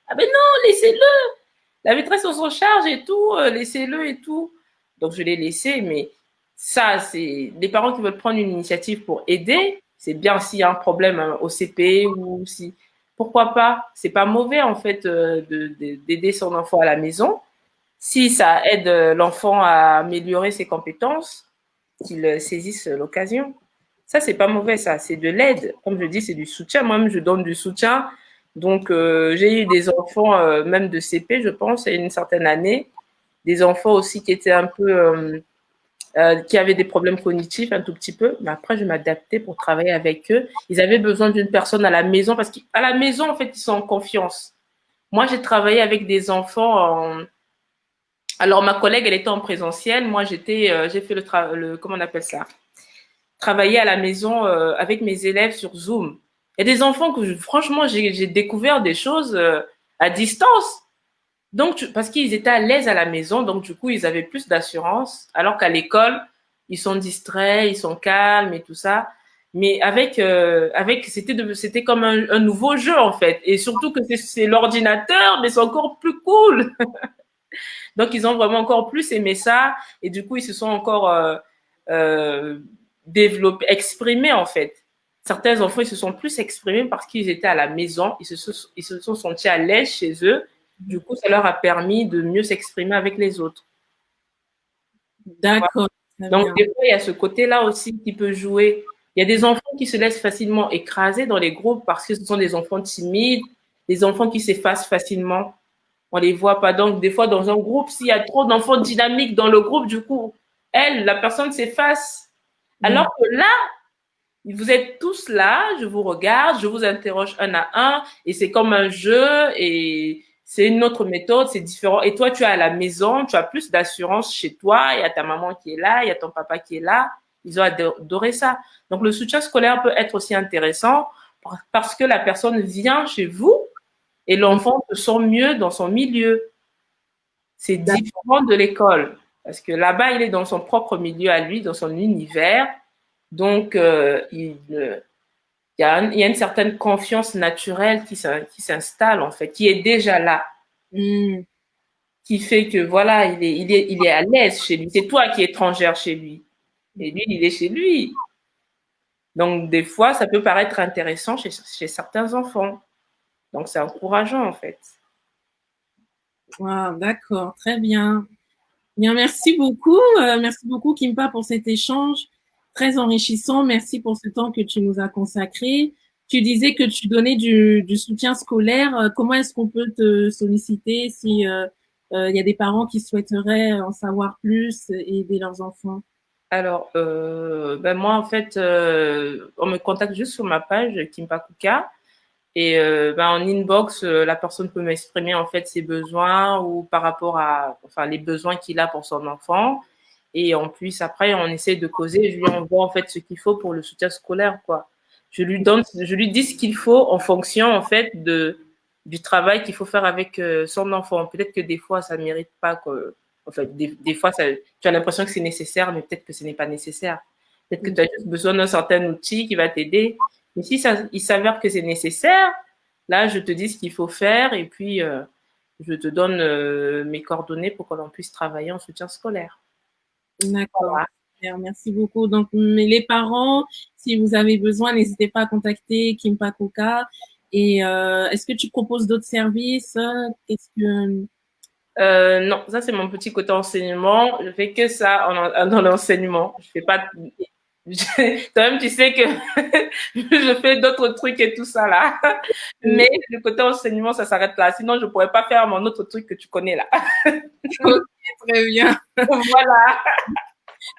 Speaker 1: ah ben non, laissez-le. La maîtresse on s'en charge et tout, laissez-le et tout. Donc je l'ai laissé, mais ça, c'est des parents qui veulent prendre une initiative pour aider. C'est bien s'il y a un problème au CP ou si. Pourquoi pas? C'est pas mauvais en fait d'aider son enfant à la maison. Si ça aide l'enfant à améliorer ses compétences, qu'il saisisse l'occasion. Ça, c'est pas mauvais, ça. C'est de l'aide. Comme je dis, c'est du soutien. Moi-même, je donne du soutien. Donc, j'ai eu des enfants, même de CP, je pense, à une certaine année. Des enfants aussi qui étaient un peu, qui avaient des problèmes cognitifs un tout petit peu. Mais après, je m'adaptais pour travailler avec eux. Ils avaient besoin d'une personne à la maison parce qu'à la maison, en fait, ils sont en confiance. Moi, j'ai travaillé avec des enfants en, alors, ma collègue, elle était en présentiel. Moi, j'ai fait comment on appelle ça? Travailler à la maison avec mes élèves sur Zoom. Il y a des enfants que, franchement, j'ai découvert des choses à distance. Donc, parce qu'ils étaient à l'aise à la maison, donc du coup, ils avaient plus d'assurance. Alors qu'à l'école, ils sont distraits, ils sont calmes et tout ça. Mais c'était comme un nouveau jeu en fait. Et surtout que c'est l'ordinateur, mais c'est encore plus cool. Donc, ils ont vraiment encore plus aimé ça. Et du coup, ils se sont encore euh, développés, exprimés, en fait. Certains enfants, ils se sont plus exprimés parce qu'ils étaient à la maison. Ils se sont sentis à l'aise chez eux. Du coup, ça leur a permis de mieux s'exprimer avec les autres. Voilà.
Speaker 2: D'accord, très
Speaker 1: Donc,
Speaker 2: bien.
Speaker 1: des fois, il y a ce côté-là aussi qui peut jouer. Il y a des enfants qui se laissent facilement écraser dans les groupes parce que ce sont des enfants timides, des enfants qui s'effacent facilement. On les voit pas. Donc, des fois, dans un groupe, s'il y a trop d'enfants dynamiques dans le groupe, du coup, la personne s'efface.
Speaker 2: Mm.
Speaker 1: Alors que là, vous êtes tous là, je vous regarde, je vous interroge un à un, et c'est comme un jeu, et c'est une autre méthode, c'est différent. Et toi, tu es à la maison, tu as plus d'assurance chez toi, il y a ta maman qui est là, il y a ton papa qui est là. Ils ont adoré ça. Donc, le soutien scolaire peut être aussi intéressant parce que la personne vient chez vous et l'enfant se sent mieux dans son milieu. C'est différent de l'école parce que là-bas, il est dans son propre milieu à lui, dans son univers. Donc, il y a une certaine confiance naturelle qui s'installe, en fait, qui est déjà là,
Speaker 2: Mm.
Speaker 1: qui fait que, voilà, il est à l'aise chez lui. C'est toi qui es étrangère chez lui. Et lui, il est chez lui. Donc, des fois, ça peut paraître intéressant chez certains enfants. Donc, c'est encourageant, en fait.
Speaker 2: Wow, d'accord, très bien. Bien, merci beaucoup Kimpa pour cet échange très enrichissant. Merci pour ce temps que tu nous as consacré. Tu disais que tu donnais du soutien scolaire. Comment est-ce qu'on peut te solliciter si il y a des parents qui souhaiteraient en savoir plus et aider leurs enfants?
Speaker 1: Alors, ben moi, en fait, on me contacte juste sur ma page Kimpa Kuka. Et ben, en inbox, la personne peut m'exprimer en fait ses besoins ou par rapport à, enfin, les besoins qu'il a pour son enfant. Et en plus, après, on essaie de causer. Je lui envoie en fait ce qu'il faut pour le soutien scolaire, quoi. Je lui dis ce qu'il faut en fonction en fait du travail qu'il faut faire avec son enfant. Peut-être que des fois, ça ne mérite pas que, en fait, des fois, tu as l'impression que c'est nécessaire, mais peut-être que ce n'est pas nécessaire. Peut-être que tu as juste besoin d'un certain outil qui va t'aider. Mais si il s'avère que c'est nécessaire, là, je te dis ce qu'il faut faire et puis je te donne mes coordonnées pour que l'on puisse travailler en soutien scolaire.
Speaker 2: D'accord.
Speaker 1: Voilà.
Speaker 2: Super, merci beaucoup. Donc, mais les parents, si vous avez besoin, n'hésitez pas à contacter Kimpa Kuka. Et est-ce que tu proposes d'autres services? Qu'est-ce que
Speaker 1: Non, ça c'est mon petit côté enseignement. Je fais que ça dans l'enseignement. Je fais pas. Toi-même, tu sais que je fais d'autres trucs et tout ça là. Mais le côté enseignement, ça s'arrête là. Sinon, je pourrais pas faire mon autre truc que tu connais là.
Speaker 2: Ok, très bien.
Speaker 1: Voilà.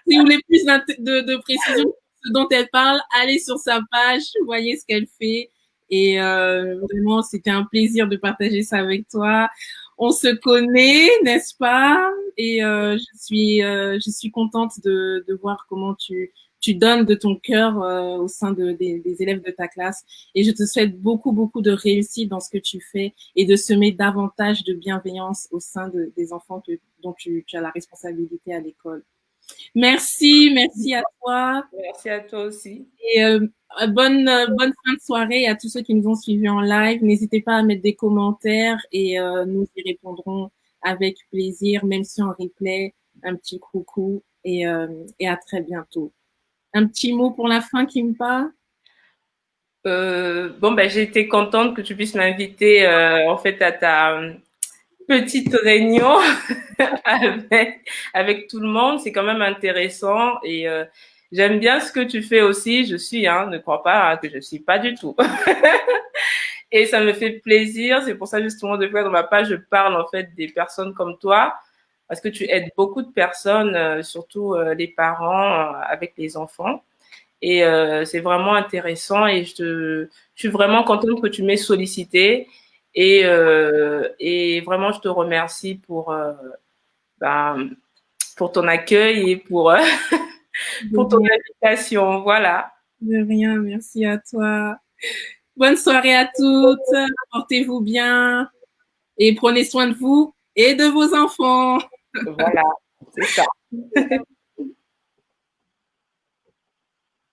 Speaker 2: Si vous voulez plus de précision sur ce dont elle parle, allez sur sa page, voyez ce qu'elle fait. Et vraiment, c'était un plaisir de partager ça avec toi. On se connaît, n'est-ce pas? Et je suis contente de voir comment tu donnes de ton cœur au sein des élèves de ta classe. Et je te souhaite beaucoup, beaucoup de réussite dans ce que tu fais et de semer davantage de bienveillance au sein des enfants dont tu as la responsabilité à l'école. Merci, merci à toi.
Speaker 1: Merci à toi aussi.
Speaker 2: Et bonne fin de soirée à tous ceux qui nous ont suivis en live. N'hésitez pas à mettre des commentaires et nous y répondrons avec plaisir, même si en replay. Un petit coucou et à très bientôt. Un petit mot pour la fin, Kimpa?
Speaker 1: Bon, ben, j'ai été contente que tu puisses m'inviter en fait à ta petite réunion avec tout le monde. C'est quand même intéressant et j'aime bien ce que tu fais aussi. Je suis, ne crois pas que je suis pas du tout. Et ça me fait plaisir. C'est pour ça justement de fois dans ma page, je parle en fait des personnes comme toi parce que tu aides beaucoup de personnes, surtout les parents avec les enfants. Et c'est vraiment intéressant et je suis vraiment contente que tu m'aies sollicité et vraiment je te remercie ben, pour ton accueil et pour ton invitation. Voilà.
Speaker 2: De rien, merci à toi. Bonne soirée à toutes. Portez-vous bien et prenez soin de vous et de vos enfants.
Speaker 1: Voilà, c'est ça.